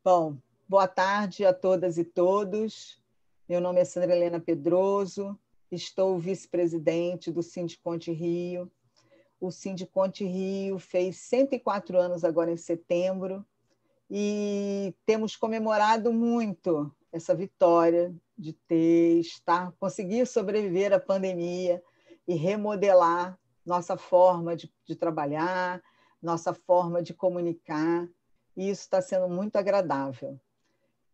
Bom, boa tarde a todas e todos. Meu nome é Sandra Helena Pedroso, estou vice-presidente do Sindiconte Rio. O Sindiconte Rio fez 104 anos agora em setembro e temos comemorado muito essa vitória de conseguir sobreviver à pandemia e remodelar nossa forma de trabalhar, nossa forma de comunicar, e isso está sendo muito agradável.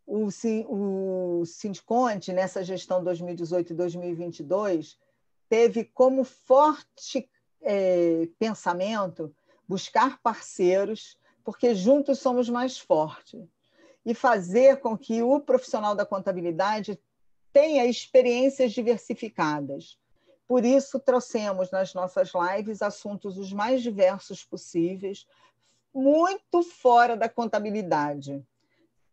O Sindiconte, nessa gestão 2018 e 2022, teve como forte pensamento buscar parceiros, porque juntos somos mais fortes, e fazer com que o profissional da contabilidade tenha experiências diversificadas. Por isso, trouxemos nas nossas lives assuntos os mais diversos possíveis, muito fora da contabilidade,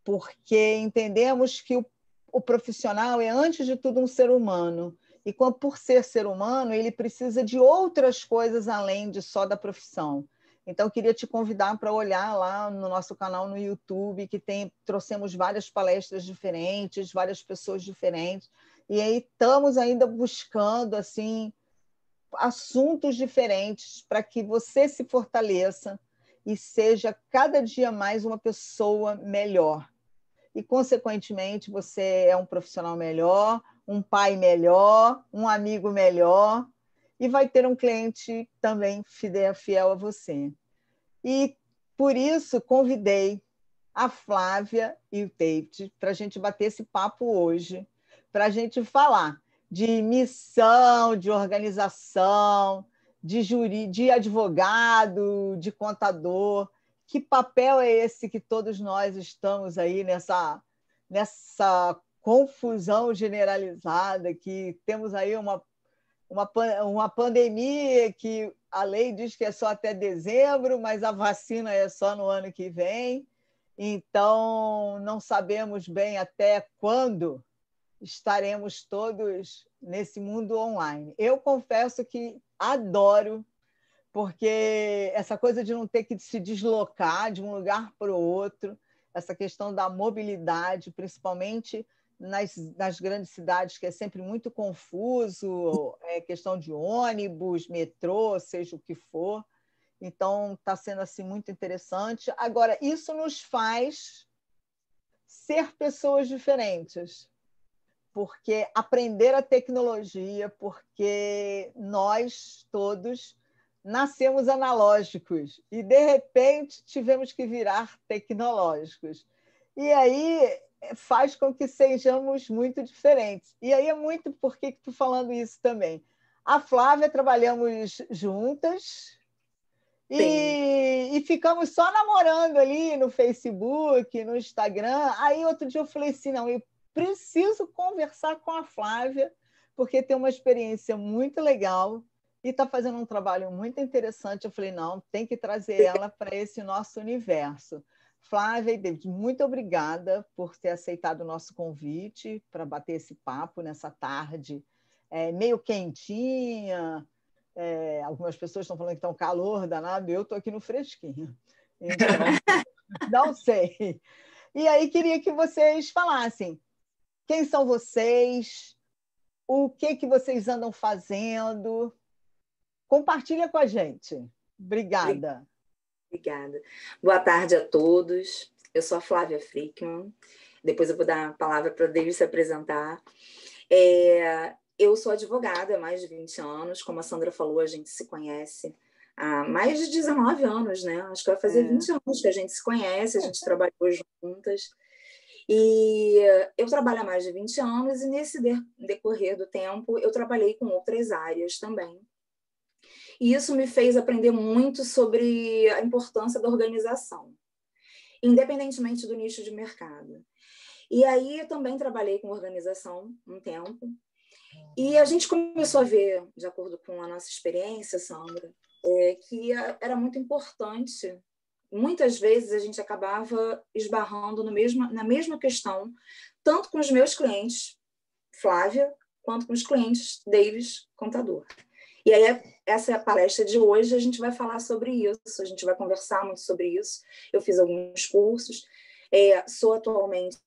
porque entendemos que o profissional é, antes de tudo, um ser humano, e por ser ser humano, ele precisa de outras coisas além de só da profissão. Então, eu queria te convidar para olhar lá no nosso canal no YouTube, que trouxemos várias palestras diferentes, várias pessoas diferentes, e aí estamos ainda buscando assim, assuntos diferentes para que você se fortaleça e seja cada dia mais uma pessoa melhor. E, consequentemente, você é um profissional melhor, um pai melhor, um amigo melhor, e vai ter um cliente também fiel a você. E, por isso, convidei a Flávia e o David para a gente bater esse papo hoje, para a gente falar de missão, de organização, de advogado, de contador. Que papel é esse que todos nós estamos aí nessa confusão generalizada, que temos aí uma pandemia que a lei diz que é só até dezembro, mas a vacina é só no ano que vem. Então, não sabemos bem até quando estaremos todos nesse mundo online. Eu confesso que adoro, porque essa coisa de não ter que se deslocar de um lugar para o outro, essa questão da mobilidade, principalmente nas grandes cidades, que é sempre muito confuso, questão de ônibus, metrô, seja o que for. Então, está sendo assim, muito interessante. Agora, isso nos faz ser pessoas diferentes, porque aprender a tecnologia, porque nós todos nascemos analógicos e, de repente, tivemos que virar tecnológicos. E aí faz com que sejamos muito diferentes. E aí é muito por que estou falando isso também. A Flávia, trabalhamos juntas e ficamos só namorando ali no Facebook, no Instagram. Aí outro dia eu falei assim, não, eu preciso conversar com a Flávia, porque tem uma experiência muito legal e está fazendo um trabalho muito interessante. Eu falei, não, tem que trazer ela para esse nosso universo. Flávia e David, muito obrigada por ter aceitado o nosso convite para bater esse papo nessa tarde meio quentinha. Algumas pessoas estão falando que está um calor danado, eu estou aqui no fresquinho. Então, não sei. E aí queria que vocês falassem quem são vocês, o que vocês andam fazendo. Compartilha com a gente. Obrigada. Obrigada. Boa tarde a todos. Eu sou a Flávia Frickman. Depois eu vou dar a palavra para o David se apresentar. Eu sou advogada há mais de 20 anos. Como a Sandra falou, a gente se conhece há mais de 19 anos, né? Acho que vai fazer 20 anos que a gente se conhece, a gente trabalhou juntas. E eu trabalho há mais de 20 anos e nesse decorrer do tempo eu trabalhei com outras áreas também. E isso me fez aprender muito sobre a importância da organização, independentemente do nicho de mercado. E aí eu também trabalhei com organização um tempo. E a gente começou a ver, de acordo com a nossa experiência, Sandra, que era muito importante. Muitas vezes a gente acabava esbarrando na mesma questão, tanto com os meus clientes, Flávia, quanto com os clientes, Davis, contador. E aí, essa é a palestra de hoje, a gente vai falar sobre isso, a gente vai conversar muito sobre isso. Eu fiz alguns cursos, Sou atualmente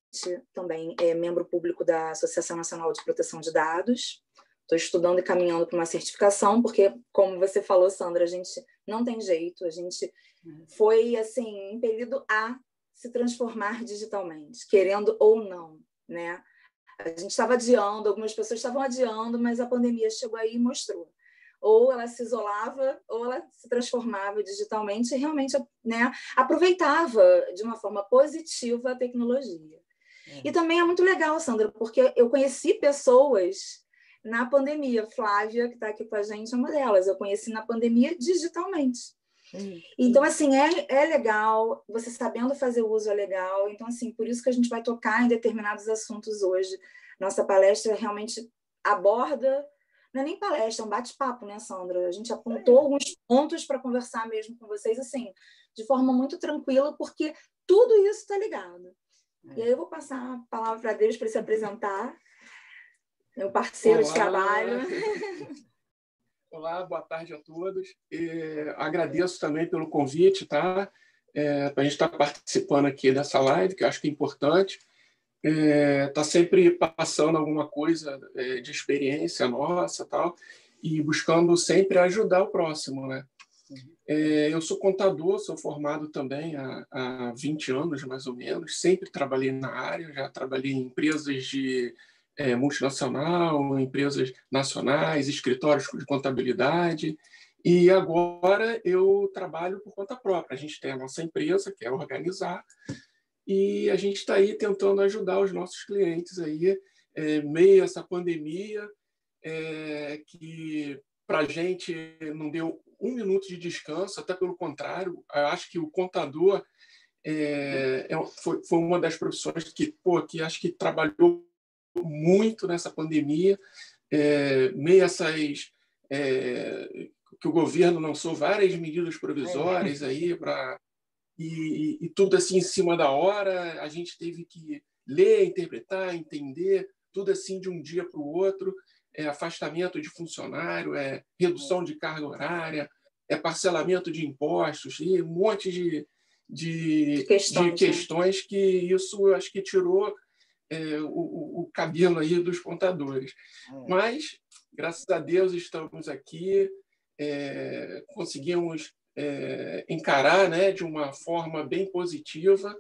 também membro público da Associação Nacional de Proteção de Dados. Estou estudando e caminhando para uma certificação, porque, como você falou, Sandra, a gente não tem jeito, a gente foi assim, impelido a se transformar digitalmente, querendo ou não, né? A gente estava adiando, algumas pessoas estavam adiando, mas a pandemia chegou aí e mostrou. Ou ela se isolava, ou ela se transformava digitalmente e realmente, né, aproveitava de uma forma positiva a tecnologia. E também é muito legal, Sandra, porque eu conheci pessoas na pandemia. Flávia, que está aqui com a gente, é uma delas. Eu conheci na pandemia digitalmente. Então, assim, é legal, você sabendo fazer uso é legal. Então, assim, por isso que a gente vai tocar em determinados assuntos hoje. Nossa palestra realmente aborda, não é nem palestra, é um bate-papo, né, Sandra? A gente apontou alguns pontos para conversar mesmo com vocês, assim, de forma muito tranquila, porque tudo isso está ligado. E aí eu vou passar a palavra para Deus para ele se apresentar, meu parceiro de trabalho. Olá, boa tarde a todos. Agradeço também pelo convite, tá? Para a gente estar participando aqui dessa live, que eu acho que é importante. Tá sempre passando alguma coisa de experiência nossa, tal, e buscando sempre ajudar o próximo, né? Eu sou contador, sou formado também há 20 anos, mais ou menos. Sempre trabalhei na área, já trabalhei em empresas de multinacional, empresas nacionais, escritórios de contabilidade. E agora eu trabalho por conta própria. A gente tem a nossa empresa, que é Organizar, e a gente está aí tentando ajudar os nossos clientes aí, meio a essa pandemia, que para a gente não deu um minuto de descanso, até pelo contrário. Eu acho que o contador foi uma das profissões que acho que trabalhou muito nessa pandemia, meio essas que o governo lançou várias medidas provisórias aí e tudo assim em cima da hora. A gente teve que ler, interpretar, entender tudo assim de um dia para o outro. Afastamento de funcionário, redução de carga horária, parcelamento de impostos e um monte de questões que isso acho que tirou o cabelo aí dos contadores. Mas, graças a Deus, estamos aqui, conseguimos encarar, né, de uma forma bem positiva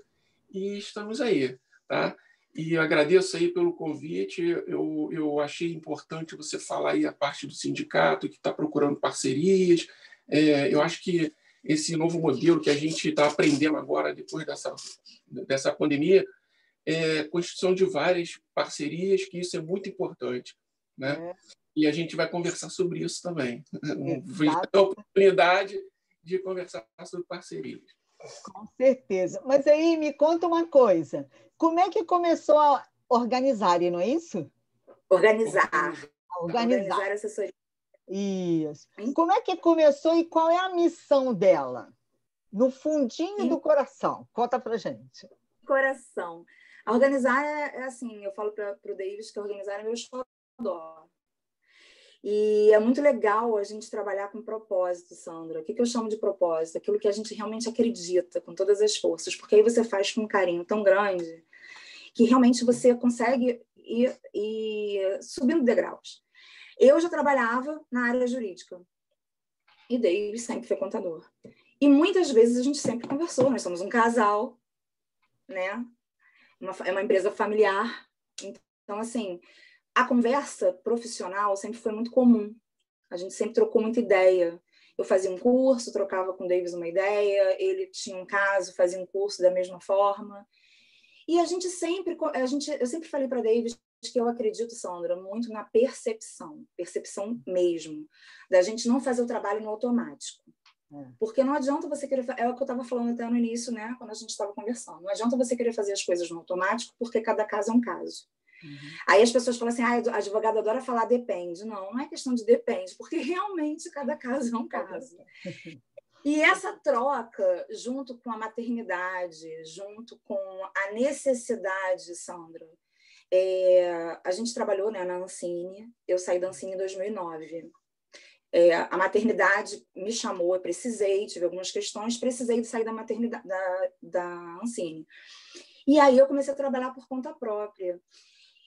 e estamos aí, tá? E eu agradeço aí pelo convite. Eu achei importante você falar aí a parte do sindicato que está procurando parcerias. Eu acho que esse novo modelo que a gente está aprendendo agora, depois dessa pandemia, constituição de várias parcerias, que isso é muito importante, né? E a gente vai conversar sobre isso também. Vai ter a oportunidade de conversar sobre parcerias. Com certeza. Mas aí me conta uma coisa. Como é que começou a organizar, não é isso? Organizar assessoria. Isso. Como é que começou e qual é a missão dela? No fundinho do coração. Conta pra gente. Coração. A Organizar é assim, eu falo para o Davis que Organizar é meu xodó. E é muito legal a gente trabalhar com propósito, Sandra. O que eu chamo de propósito? Aquilo que a gente realmente acredita, com todas as forças. Porque aí você faz com um carinho tão grande que realmente você consegue ir subindo degraus. Eu já trabalhava na área jurídica. E Davis sempre foi contador. E muitas vezes a gente sempre conversou. Nós somos um casal, né? É uma empresa familiar. Então, assim, a conversa profissional sempre foi muito comum. A gente sempre trocou muita ideia. Eu fazia um curso, trocava com o Davis uma ideia, ele tinha um caso, fazia um curso da mesma forma. E eu sempre falei para Davis que eu acredito, Sandra, muito na percepção mesmo, da gente não fazer o trabalho no automático. Porque não adianta você querer... É o que eu estava falando até no início, né? Quando a gente estava conversando. Não adianta você querer fazer as coisas no automático, porque cada caso é um caso. Aí as pessoas falam assim, a advogada adora falar depende. Não é questão de depende, porque realmente cada caso é um caso. E essa troca, junto com a maternidade, junto com a necessidade, Sandra, a gente trabalhou, né, na Ancine. Eu saí da Ancine em 2009. A maternidade me chamou, eu precisei, tive algumas questões, precisei de sair da maternidade da Ancine. E aí eu comecei a trabalhar por conta própria.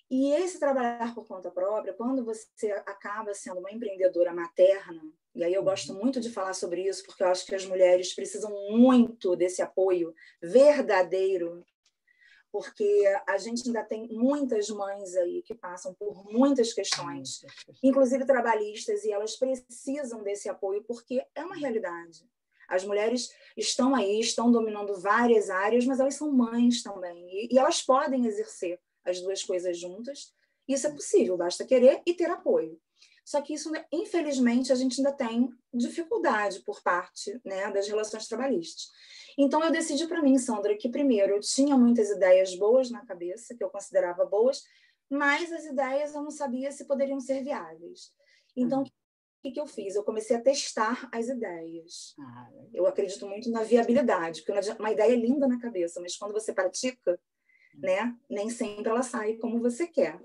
E esse trabalhar por conta própria, quando você acaba sendo uma empreendedora materna, e aí eu gosto muito de falar sobre isso, porque eu acho que as mulheres precisam muito desse apoio verdadeiro, porque a gente ainda tem muitas mães aí que passam por muitas questões, inclusive trabalhistas, e elas precisam desse apoio, porque é uma realidade. As mulheres estão aí, estão dominando várias áreas, mas elas são mães também, e elas podem exercer as duas coisas juntas. Isso é possível, basta querer e ter apoio. Só que isso, infelizmente, a gente ainda tem dificuldade por parte, né, das relações trabalhistas. Então, eu decidi para mim, Sandra, que primeiro eu tinha muitas ideias boas na cabeça, que eu considerava boas, mas as ideias eu não sabia se poderiam ser viáveis. Então, o que eu fiz? Eu comecei a testar as ideias. Eu acredito muito na viabilidade, porque uma ideia é linda na cabeça, mas quando você pratica, né, nem sempre ela sai como você quer.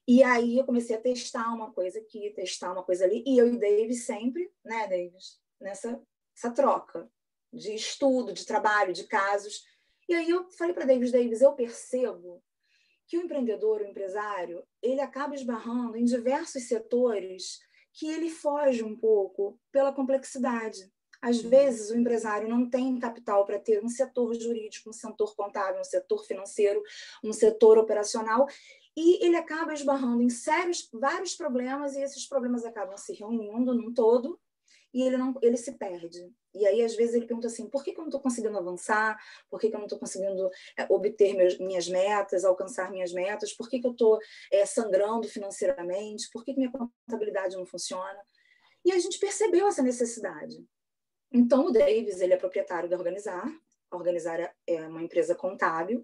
E aí eu comecei a testar uma coisa aqui, testar uma coisa ali, e eu e Davis sempre, né, Davis, nessa troca de estudo, de trabalho, de casos. E aí eu falei para Davis, eu percebo que o empreendedor, o empresário, ele acaba esbarrando em diversos setores que ele foge um pouco pela complexidade. Às vezes, o empresário não tem capital para ter um setor jurídico, um setor contábil, um setor financeiro, um setor operacional, e ele acaba esbarrando em vários problemas, e esses problemas acabam se reunindo num todo, e ele se perde. E aí, às vezes, ele pergunta assim, por que eu não estou conseguindo avançar? Por que eu não estou conseguindo obter minhas metas, alcançar minhas metas? Por que eu estou sangrando financeiramente? Por que minha contabilidade não funciona? E a gente percebeu essa necessidade. Então, o Davis, ele é proprietário da Organizar. A Organizar é uma empresa contábil,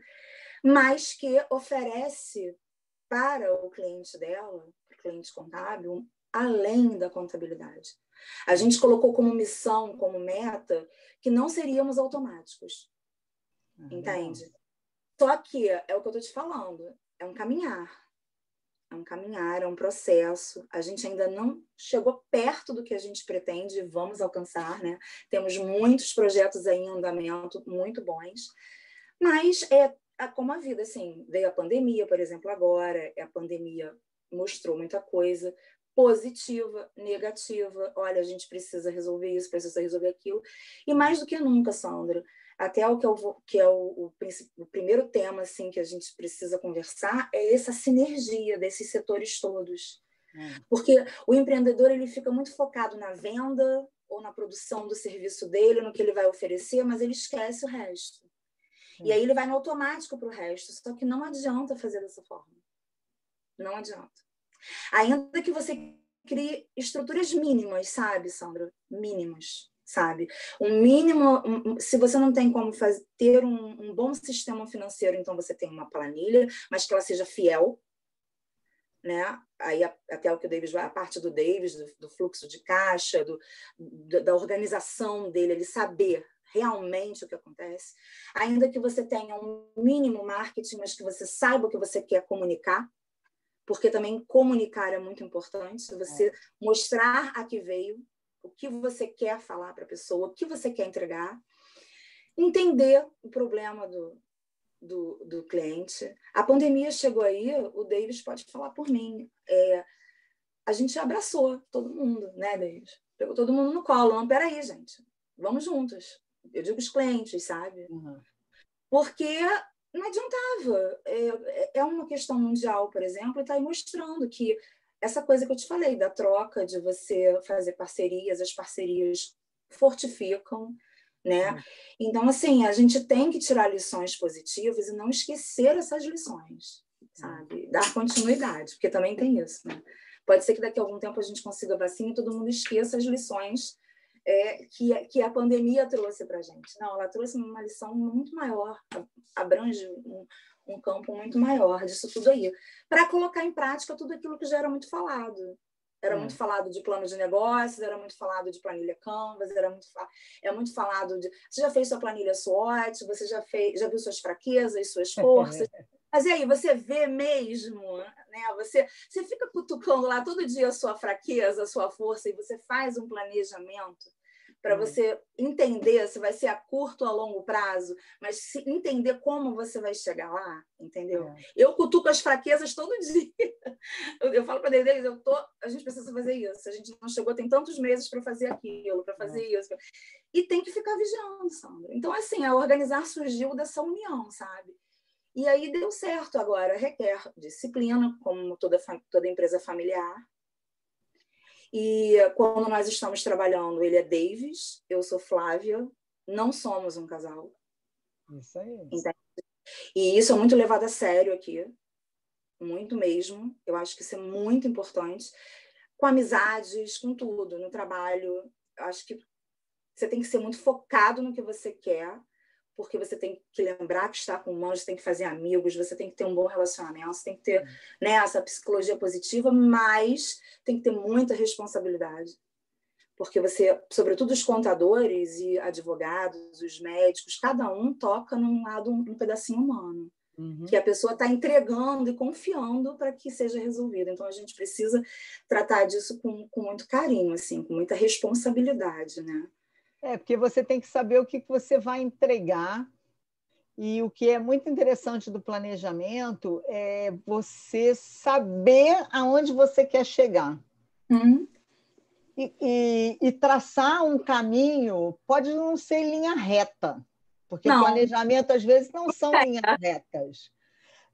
mas que oferece para o cliente dela, o cliente contábil, além da contabilidade. A gente colocou como missão, como meta, que não seríamos automáticos. Entende? Só que é o que eu estou te falando, é um caminhar. É um caminhar, é um processo. A gente ainda não chegou perto do que a gente pretende, vamos alcançar, né? Temos muitos projetos aí em andamento, muito bons. Mas é como a vida, assim, veio a pandemia, por exemplo, agora. A pandemia mostrou muita coisa positiva, negativa. Olha, a gente precisa resolver isso, precisa resolver aquilo. E mais do que nunca, Sandra, até o que é o primeiro tema assim, que a gente precisa conversar é essa sinergia desses setores todos. Porque o empreendedor ele fica muito focado na venda ou na produção do serviço dele, no que ele vai oferecer, mas ele esquece o resto. E aí ele vai no automático para o resto, só que não adianta fazer dessa forma. Não adianta. Ainda que você crie estruturas mínimas, sabe, Sandra? Mínimas. Sabe? Um mínimo, se você não tem como ter um bom sistema financeiro, então você tem uma planilha, mas que ela seja fiel, né? Aí até o que o Davis vai, a parte do Davis, do fluxo de caixa, da organização dele, ele saber realmente o que acontece. Ainda que você tenha um mínimo marketing, mas que você saiba o que você quer comunicar, porque também comunicar é muito importante, você mostrar a que veio, o que você quer falar para a pessoa, o que você quer entregar, entender o problema do cliente. A pandemia chegou aí, o Davis pode falar por mim, a gente abraçou todo mundo, né, Davis? Pegou todo mundo no colo. Não, peraí, gente, vamos juntos. Eu digo os clientes, sabe? Porque não adiantava. É uma questão mundial, por exemplo, e está aí mostrando que essa coisa que eu te falei, da troca, de você fazer parcerias, as parcerias fortificam, né? Então, assim, a gente tem que tirar lições positivas e não esquecer essas lições, sabe? Dar continuidade, porque também tem isso, né? Pode ser que daqui a algum tempo a gente consiga vacina e todo mundo esqueça as lições que a pandemia trouxe para a gente. Não, ela trouxe uma lição muito maior, abrange um campo muito maior disso tudo aí, para colocar em prática tudo aquilo que já era muito falado. Era muito falado de plano de negócios, era muito falado de planilha Canvas, é muito falado de... Você já fez sua planilha SWOT, você já viu suas fraquezas, suas forças. Mas e aí, você vê mesmo, né? Você fica cutucando lá todo dia a sua fraqueza, a sua força, e você faz um planejamento para você entender se vai ser a curto ou a longo prazo, mas se entender como você vai chegar lá, entendeu? Eu cutuco as fraquezas todo dia. Eu falo para eles, a gente precisa fazer isso, a gente não chegou, tem tantos meses para fazer aquilo, para fazer isso. E tem que ficar vigiando, Sandra. Então, assim, a Organizar surgiu dessa união, sabe? E aí deu certo agora, requer disciplina, como toda empresa familiar. E quando nós estamos trabalhando, ele é Davis, eu sou Flávia, não somos um casal. Isso aí. Entende? E isso é muito levado a sério aqui, muito mesmo. Eu acho que isso é muito importante. Com amizades, com tudo, no trabalho. Eu acho que você tem que ser muito focado no que você quer, porque você tem que lembrar que está com humanos, você tem que fazer amigos, você tem que ter um bom relacionamento, você tem que ter, né, essa psicologia positiva, mas tem que ter muita responsabilidade. Porque você, sobretudo os contadores e advogados, os médicos, cada um toca num lado, um pedacinho humano, que a pessoa está entregando e confiando para que seja resolvido. Então, a gente precisa tratar disso com muito carinho, assim, com muita responsabilidade, né? Porque você tem que saber o que você vai entregar, e o que é muito interessante do planejamento é você saber aonde você quer chegar. E traçar um caminho pode não ser linha reta, porque planejamento, às vezes, não são linhas retas,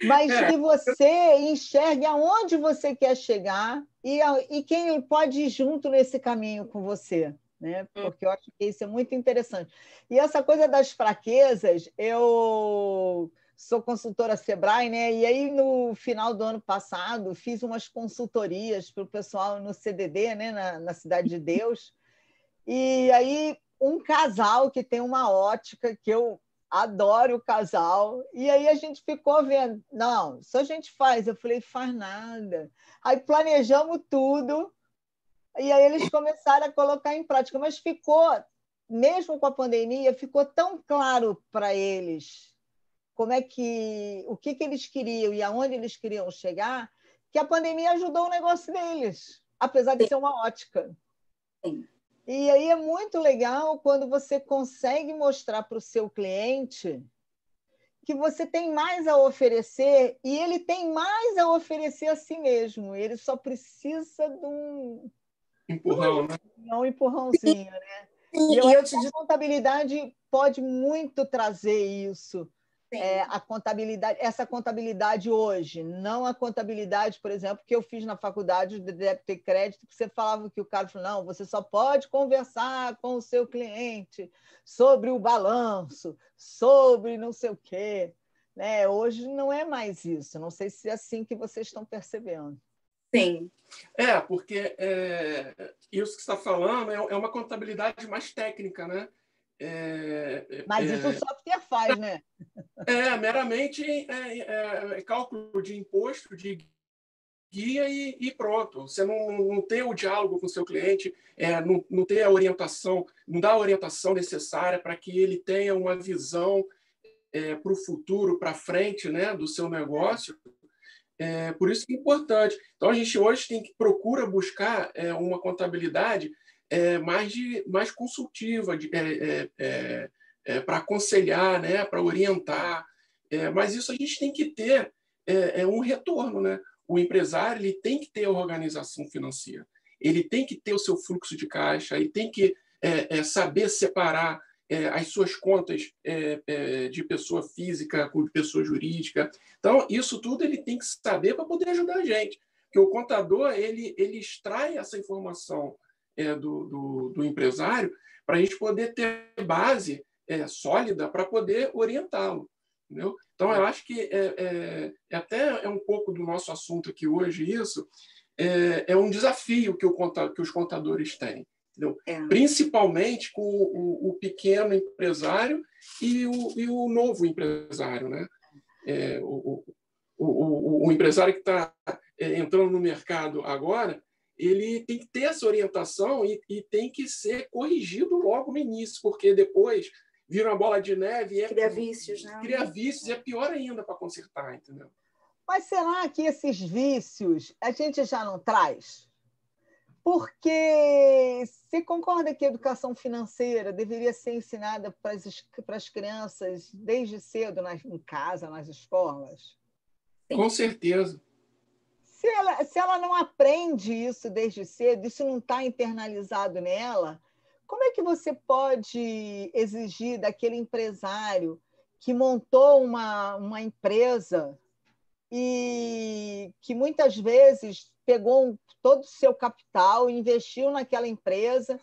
mas que você enxergue aonde você quer chegar e quem pode ir junto nesse caminho com você. Né? Porque eu acho que isso é muito interessante. E essa coisa das fraquezas, eu sou consultora Sebrae, né? E aí, no final do ano passado, fiz umas consultorias para o pessoal no CDD, né? na Cidade de Deus. E aí, um casal que tem uma ótica, que eu adoro o casal, e aí a gente ficou vendo, não, isso a gente faz. Eu falei, faz nada. Aí planejamos tudo, e aí eles começaram a colocar em prática, mas ficou, mesmo com a pandemia, ficou tão claro para eles o que eles queriam e aonde eles queriam chegar, que a pandemia ajudou o negócio deles, apesar de ser uma ótica. Sim. E aí é muito legal quando você consegue mostrar para o seu cliente que você tem mais a oferecer e ele tem mais a oferecer a si mesmo. Ele só precisa de um empurrão, né? Um empurrãozinho, né? E eu acho que a contabilidade pode muito trazer isso. A contabilidade, essa contabilidade hoje, não a contabilidade, por exemplo, que eu fiz na faculdade de débito e crédito, que você falava que o cara falou, não, você só pode conversar com o seu cliente sobre o balanço, sobre não sei o quê. Né? Hoje não é mais isso. Não sei se é assim que vocês estão percebendo. Sim. Porque isso que você está falando é uma contabilidade mais técnica, né? Mas isso o software faz, né? Meramente cálculo de imposto, de guia e pronto. Você não tem o diálogo com o seu cliente, não tem a orientação, não dá a orientação necessária para que ele tenha uma visão para o futuro, para frente, né, do seu negócio. Por isso que é importante. Então, a gente hoje procura buscar uma contabilidade mais consultiva, para aconselhar, né, para orientar. Mas isso a gente tem que ter um retorno. Né? O empresário ele tem que ter a organização financeira, ele tem que ter o seu fluxo de caixa, ele tem que saber separar as suas contas de pessoa física com pessoa jurídica. Então, isso tudo ele tem que saber para poder ajudar a gente. Porque o contador ele extrai essa informação do empresário para a gente poder ter base sólida para poder orientá-lo. Entendeu? Então, eu acho que até um pouco do nosso assunto aqui hoje, isso é um desafio que os contadores têm. Principalmente com o pequeno empresário e o novo empresário, né? O empresário que está entrando no mercado agora, ele tem que ter essa orientação e tem que ser corrigido logo no início, porque depois vira uma bola de neve e cria vícios, né? Cria vícios e é pior ainda para consertar, entendeu? Mas será que esses vícios a gente já não traz? Porque você concorda que a educação financeira deveria ser ensinada para as crianças desde cedo, em casa, nas escolas? Com certeza. Se ela não aprende isso desde cedo, isso não está internalizado nela, como é que você pode exigir daquele empresário que montou uma empresa e que muitas vezes pegou todo o seu capital e investiu naquela empresa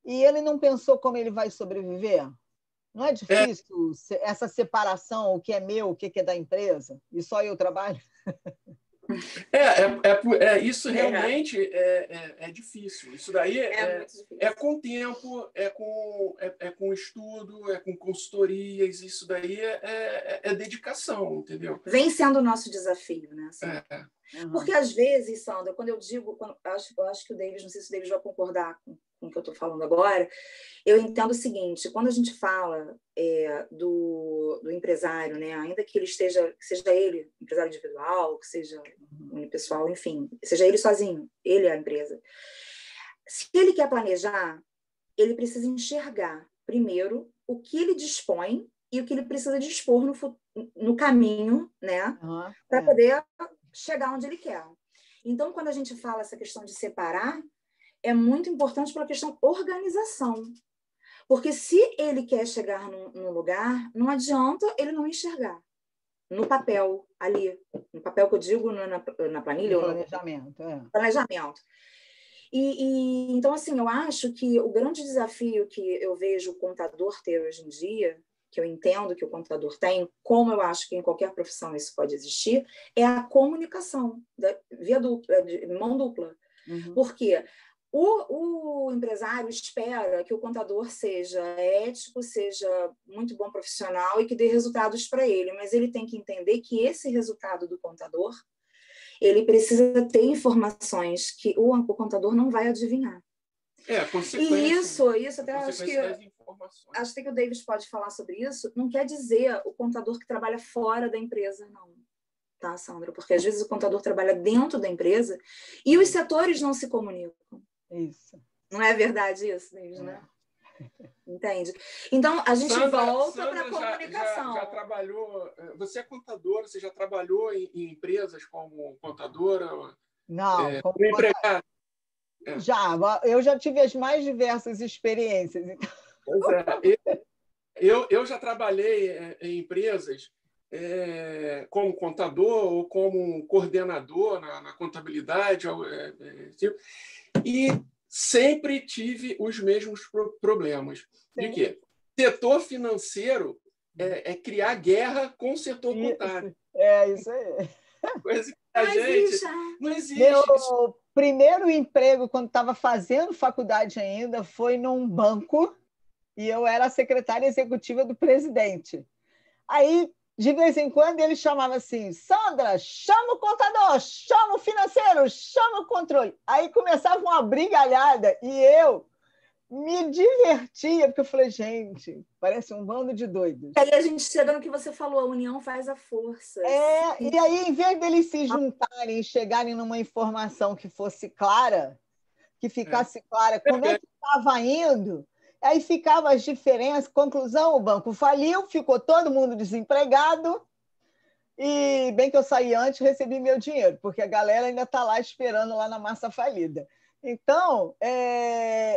e ele não pensou como ele vai sobreviver? Não é difícil essa separação, o que é meu, o que é da empresa, e só eu trabalho? Isso realmente é difícil. Isso daí é com tempo, é com estudo, é com consultorias. Isso daí é dedicação, entendeu? Vem sendo o nosso desafio, né? Assim, porque às vezes, Sandra, quando eu digo, eu acho que o Davis, não sei se o Davis vai concordar com o que eu estou falando agora, eu entendo o seguinte: quando a gente fala do empresário, né, ainda que ele seja ele empresário individual, que seja unipessoal, enfim, seja ele sozinho, ele é a empresa. Se ele quer planejar, ele precisa enxergar, primeiro, o que ele dispõe e o que ele precisa dispor no caminho, né, para poder chegar onde ele quer. Então, quando a gente fala essa questão de separar, é muito importante para a questão organização. Porque se ele quer chegar num lugar, não adianta ele não enxergar. No papel, ali. No papel que eu digo, na planilha. No planejamento. Planejamento. Então, assim, eu acho que o grande desafio que eu vejo o contador ter hoje em dia, que eu entendo que o contador tem, como eu acho que em qualquer profissão isso pode existir, é a comunicação, via dupla, de mão dupla. Porque o empresário espera que o contador seja ético, seja muito bom profissional e que dê resultados para ele, mas ele tem que entender que esse resultado do contador, ele precisa ter informações que o contador não vai adivinhar. E isso até acho que o Davis pode falar sobre isso, não quer dizer o contador que trabalha fora da empresa, não. Tá, Sandra? Porque às vezes o contador trabalha dentro da empresa e os setores não se comunicam. Isso. Não é verdade isso, Davis, né? Entende? Então, a gente volta para a comunicação. Já trabalhou... Você é contadora, você já trabalhou em empresas como contadora? Não, como empregada? Eu já tive as mais diversas experiências. Então... Eu já trabalhei em empresas como contador ou como coordenador na contabilidade, e sempre tive os mesmos problemas. De quê? Setor financeiro é criar guerra com o setor contábil. Isso aí. Coisa que a gente não existe. Meu primeiro emprego, quando estava fazendo faculdade ainda, foi num banco e eu era a secretária executiva do presidente. Aí, de vez em quando, ele chamava assim: Sandra, chama o contador, chama o financeiro, chama o controle. Aí começava uma brigalhada e eu me divertia, porque eu falei, gente, parece um bando de doidos. Aí a gente chega no que você falou, a união faz a força. E aí, em vez deles se juntarem e chegarem numa informação que fosse clara, que ficasse clara como é que estava indo, aí ficava as diferenças. Conclusão, o banco faliu, ficou todo mundo desempregado, e bem que eu saí antes, recebi meu dinheiro, porque a galera ainda está lá esperando lá na massa falida. Então,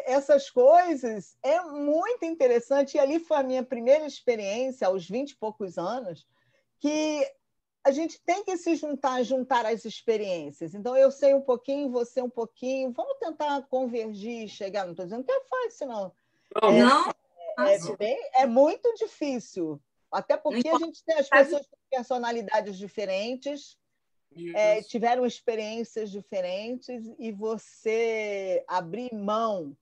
essas coisas é muito interessante, e ali foi a minha primeira experiência, aos 20 e poucos anos, que a gente tem que se juntar as experiências. Então, eu sei um pouquinho, você um pouquinho, vamos tentar convergir, chegar, não estou dizendo que é fácil, não. É muito difícil, até porque a gente tem as pessoas com personalidades diferentes, tiveram experiências diferentes, e você abrir mão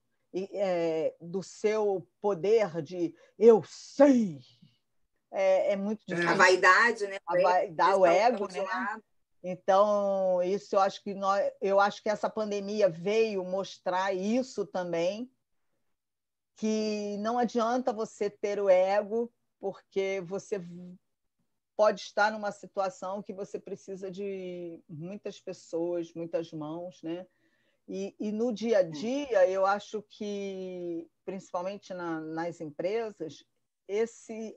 do seu poder de eu sei, é muito difícil. A vaidade, né? O ego, né? Então, isso eu acho que essa pandemia veio mostrar isso também, que não adianta você ter o ego, porque você pode estar numa situação que você precisa de muitas pessoas, muitas mãos, né? E no dia a dia, eu acho que, principalmente nas empresas,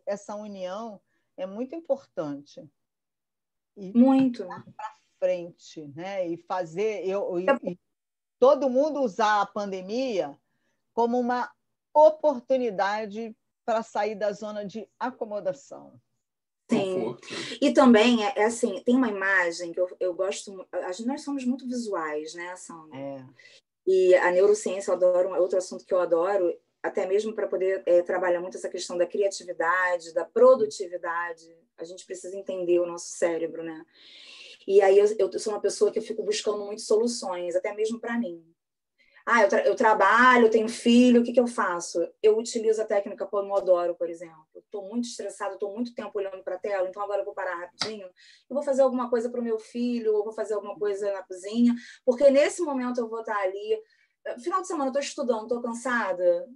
essa união é muito importante. E Muito. para frente, né? E fazer e todo mundo usar a pandemia como uma oportunidade para sair da zona de acomodação. Sim. E também, assim, tem uma imagem que eu gosto... Nós somos muito visuais, né, Sandra? E a neurociência, eu adoro, é outro assunto que eu adoro, até mesmo para poder trabalhar muito essa questão da criatividade, da produtividade. A gente precisa entender o nosso cérebro, né? E aí eu sou uma pessoa que eu fico buscando muito soluções, até mesmo para mim. Eu trabalho, tenho filho, o que eu faço? Eu utilizo a técnica Pomodoro, por exemplo. Estou muito estressada, estou muito tempo olhando para a tela, então agora eu vou parar rapidinho. Eu vou fazer alguma coisa para o meu filho, ou vou fazer alguma coisa na cozinha, porque nesse momento eu vou estar ali. Final de semana, eu estou estudando, estou cansada.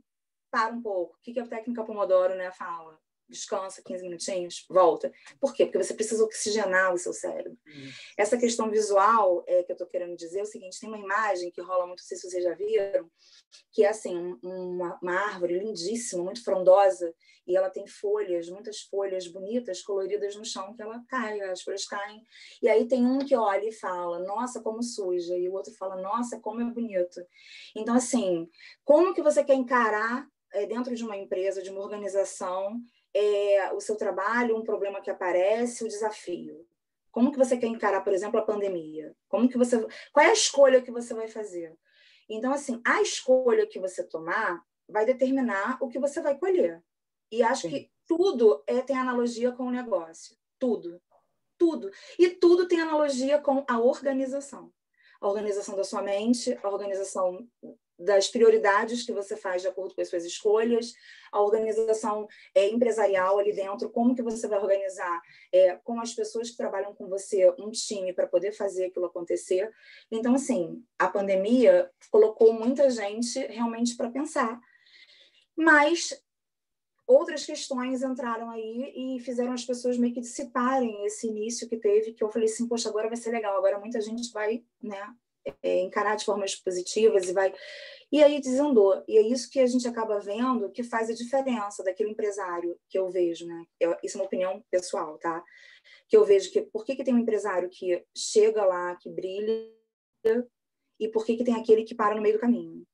Para um pouco. O que a técnica Pomodoro, né, fala? Descansa 15 minutinhos, volta. Por quê? Porque você precisa oxigenar o seu cérebro. Essa questão visual que eu estou querendo dizer é o seguinte, tem uma imagem que rola muito, não sei se vocês já viram, que é assim, uma árvore lindíssima, muito frondosa, e ela tem folhas, muitas folhas bonitas, coloridas no chão, que ela cai, as folhas caem. E aí tem um que olha e fala, nossa, como suja, e o outro fala, nossa, como é bonito. Então, assim, como que você quer encarar dentro de uma empresa, de uma organização, o seu trabalho, um problema que aparece, o desafio? Como que você quer encarar, por exemplo, a pandemia? Qual é a escolha que você vai fazer? Então, assim, a escolha que você tomar vai determinar o que você vai colher. E acho que tudo tem analogia com o negócio. Tudo. Tudo. E tudo tem analogia com a organização. A organização da sua mente, a organização das prioridades que você faz de acordo com as suas escolhas, a organização empresarial ali dentro, como que você vai organizar com as pessoas que trabalham com você um time para poder fazer aquilo acontecer. Então, assim, a pandemia colocou muita gente realmente para pensar. Mas outras questões entraram aí e fizeram as pessoas meio que dissiparem esse início que teve, que eu falei assim, poxa, agora vai ser legal, agora muita gente vai, né, encarar de formas positivas e aí desandou. E é isso que a gente acaba vendo que faz a diferença daquele empresário que eu vejo, né? Isso é uma opinião pessoal, tá? Que eu vejo que por que tem um empresário que chega lá, que brilha, e por que tem aquele que para no meio do caminho?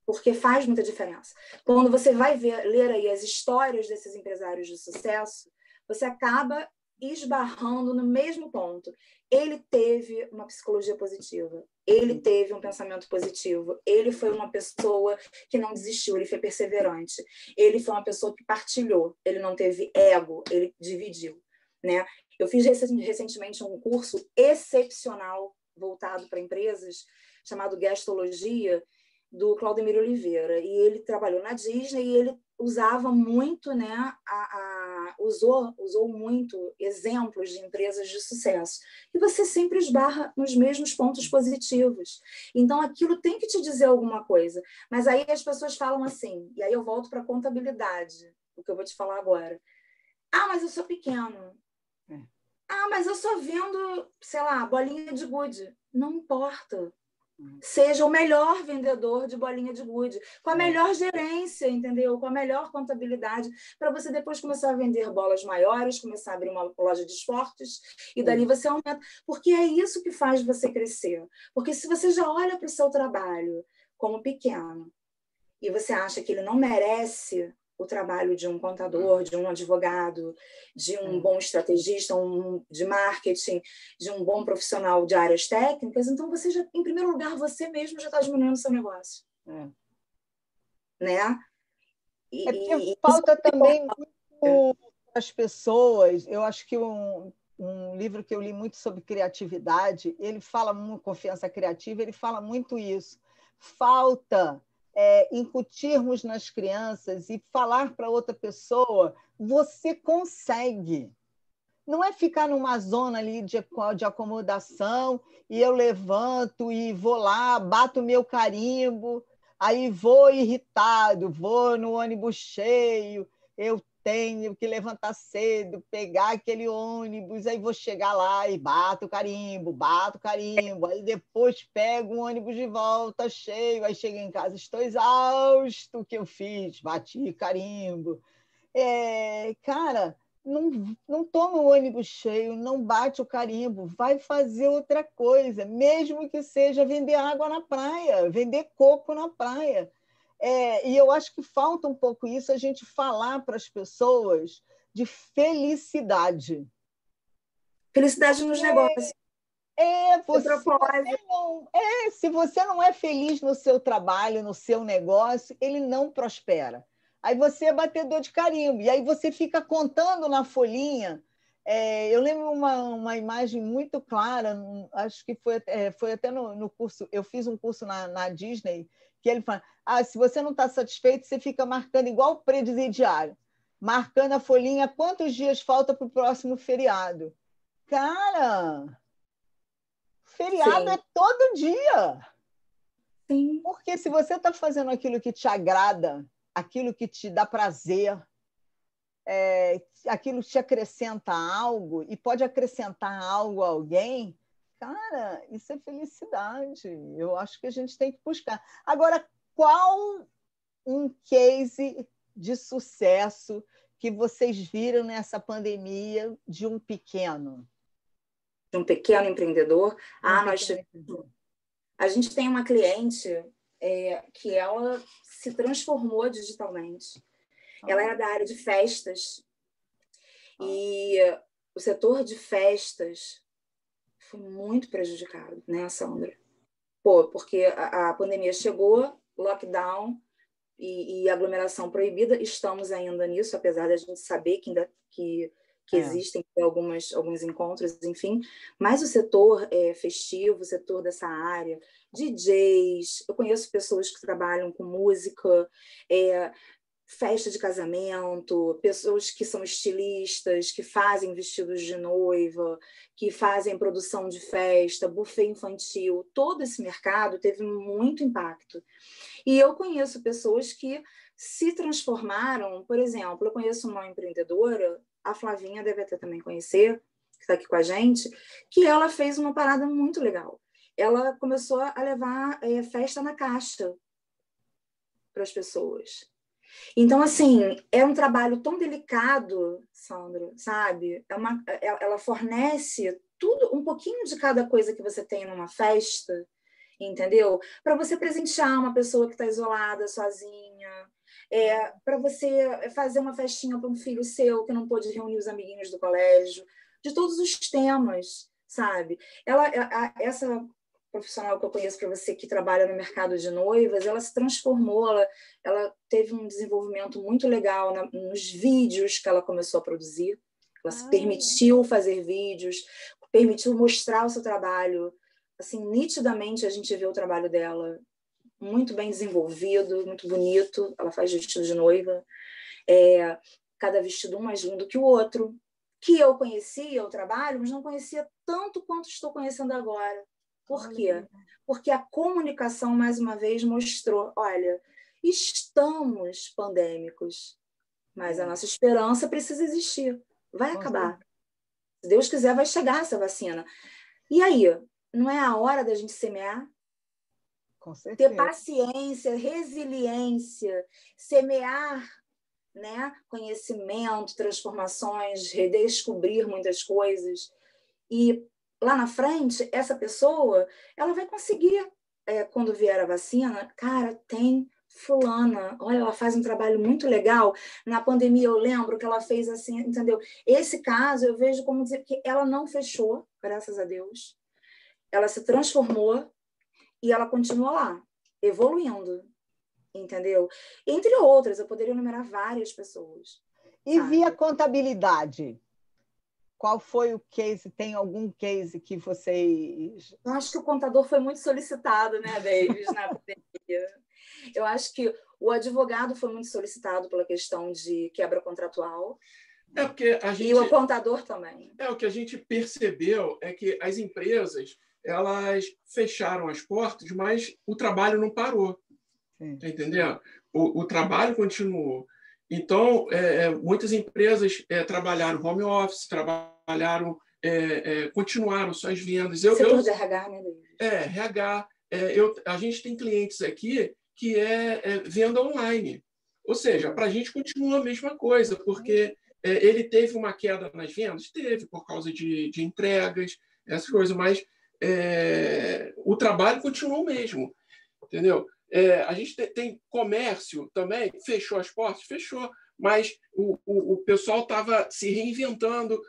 Porque faz muita diferença. Quando você vai ler aí as histórias desses empresários de sucesso, você acaba esbarrando no mesmo ponto. Ele teve uma psicologia positiva, ele teve um pensamento positivo, ele foi uma pessoa que não desistiu, ele foi perseverante, ele foi uma pessoa que partilhou, ele não teve ego, ele dividiu, né? Eu fiz recentemente um curso excepcional voltado para empresas, chamado Gestologia, do Claudemir Oliveira, e ele trabalhou na Disney e ele usava muito, né, usou muito exemplos de empresas de sucesso. E você sempre esbarra nos mesmos pontos positivos. Então, aquilo tem que te dizer alguma coisa. Mas aí as pessoas falam assim, e aí eu volto para a contabilidade, o que eu vou te falar agora. Mas eu sou pequeno. Mas eu só vendo, sei lá, bolinha de gude. Não importa. Seja o melhor vendedor de bolinha de gude, com a melhor gerência, entendeu? Com a melhor contabilidade, para você depois começar a vender bolas maiores, começar a abrir uma loja de esportes, e dali você aumenta. Porque é isso que faz você crescer. Porque se você já olha para o seu trabalho como pequeno, e você acha que ele não merece o trabalho de um contador, de um advogado, de um bom estrategista, de marketing, de um bom profissional de áreas técnicas, então você já, em primeiro lugar, você mesmo já está diminuindo o seu negócio. Né? Porque falta também muito para as pessoas. Eu acho que um livro que eu li muito sobre criatividade, ele fala muito, confiança criativa, ele fala muito isso. Falta incutirmos nas crianças e falar para outra pessoa, você consegue. Não é ficar numa zona ali de acomodação e eu levanto e vou lá, bato o meu carimbo, aí vou irritado, vou no ônibus cheio, eu tenho que levantar cedo, pegar aquele ônibus, aí vou chegar lá e bato o carimbo, aí depois pego o ônibus de volta cheio, aí chego em casa, estou exausto, o que eu fiz? Bati carimbo. Cara, não toma o ônibus cheio, não bate o carimbo, vai fazer outra coisa, mesmo que seja vender água na praia, vender coco na praia. E eu acho que falta um pouco isso, a gente falar para as pessoas de felicidade. Felicidade nos negócios. Se você não é feliz no seu trabalho, no seu negócio, ele não prospera. Aí você é batedor de carimbo, e aí você fica contando na folhinha. Eu lembro uma imagem muito clara, acho que foi até no curso, eu fiz um curso na Disney, que ele fala, se você não está satisfeito, você fica marcando igual presidiário, marcando a folhinha quantos dias falta para o próximo feriado. Cara, feriado Sim. é todo dia. Sim. Porque se você está fazendo aquilo que te agrada, aquilo que te dá prazer, aquilo que te acrescenta algo e pode acrescentar algo a alguém, cara, isso é felicidade. Eu acho que a gente tem que buscar. Agora, qual um case de sucesso que vocês viram nessa pandemia de um pequeno? De um pequeno empreendedor? A gente tem uma cliente que ela se transformou digitalmente. Ela era da área de festas. E o setor de festas foi muito prejudicado, né, Sandra? Porque a pandemia chegou, lockdown e aglomeração proibida. Estamos ainda nisso, apesar de a gente saber que existem alguns encontros, enfim. Mas o setor festivo, o setor dessa área, DJs, eu conheço pessoas que trabalham com música, festa de casamento, pessoas que são estilistas, que fazem vestidos de noiva, que fazem produção de festa, buffet infantil. Todo esse mercado teve muito impacto. E eu conheço pessoas que se transformaram, por exemplo, eu conheço uma empreendedora, a Flavinha deve até também conhecer, que está aqui com a gente, que ela fez uma parada muito legal. Ela começou a levar festa na caixa para as pessoas. Então, assim, é um trabalho tão delicado, Sandra, sabe? Ela fornece tudo, um pouquinho de cada coisa que você tem numa festa, entendeu? Para você presentear uma pessoa que está isolada, sozinha, para você fazer uma festinha para um filho seu que não pôde reunir os amiguinhos do colégio, de todos os temas, sabe? Essa profissional que eu conheço para você que trabalha no mercado de noivas, ela se transformou, ela teve um desenvolvimento muito legal nos vídeos que ela começou a produzir. Ela se permitiu fazer vídeos, permitiu mostrar o seu trabalho. Assim, nitidamente a gente vê o trabalho dela muito bem desenvolvido, muito bonito. Ela faz vestido de noiva, cada vestido um mais lindo que o outro, que eu conhecia o trabalho, mas não conhecia tanto quanto estou conhecendo agora. Por quê? Porque a comunicação, mais uma vez, mostrou, olha, estamos pandêmicos, mas a nossa esperança precisa existir. Vai acabar. Se Deus quiser, vai chegar essa vacina. E aí, não é a hora da gente semear? Com certeza. Ter paciência, resiliência, semear, né? Conhecimento, transformações, redescobrir muitas coisas. E lá na frente, essa pessoa, ela vai conseguir, quando vier a vacina, cara, tem fulana, olha, ela faz um trabalho muito legal. Na pandemia, eu lembro que ela fez assim, entendeu? Esse caso, eu vejo como dizer que ela não fechou, graças a Deus. Ela se transformou e ela continua lá, evoluindo, entendeu? Entre outras, eu poderia enumerar várias pessoas. E via contabilidade? Qual foi o case? Tem algum case que vocês... Eu acho que o contador foi muito solicitado, né, Davis, na pandemia. Eu acho que o advogado foi muito solicitado pela questão de quebra contratual. Porque a gente... E o contador também. O que a gente percebeu é que as empresas, elas fecharam as portas, mas o trabalho não parou. Tá entendendo? O trabalho continuou. Então, muitas empresas trabalharam home office, continuaram suas vendas. Setor de RH, né, David? RH. A gente tem clientes aqui que venda online. Ou seja, para a gente continua a mesma coisa, porque ele teve uma queda nas vendas? Teve, por causa de entregas, essas coisas, mas o trabalho continuou o mesmo, entendeu? A gente tem comércio também, fechou as portas? Fechou, mas o pessoal estava se reinventando,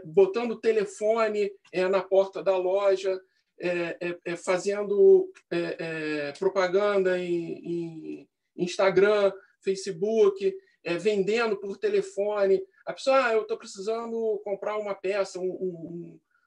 botando telefone na porta da loja, fazendo propaganda em Instagram, Facebook, vendendo por telefone. A pessoa, eu estou precisando comprar uma peça,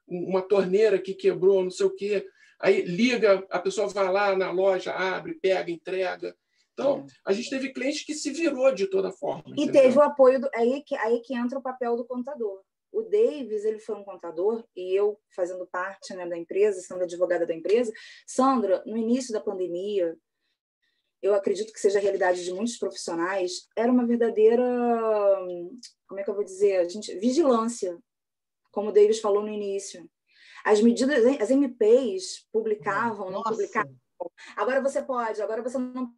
uma torneira que quebrou, não sei o quê. Aí liga, a pessoa vai lá na loja, abre, pega, entrega. Então, a gente teve cliente que se virou de toda forma. E entendeu? Teve o apoio, aí que entra o papel do contador. O Davis, ele foi um contador, e eu, fazendo parte, né, da empresa, sendo advogada da empresa. Sandra, no início da pandemia, eu acredito que seja a realidade de muitos profissionais, era uma verdadeira, como é que eu vou dizer, vigilância, como o Davis falou no início. As medidas, as MPs publicavam, não publicavam. Agora você pode, agora você não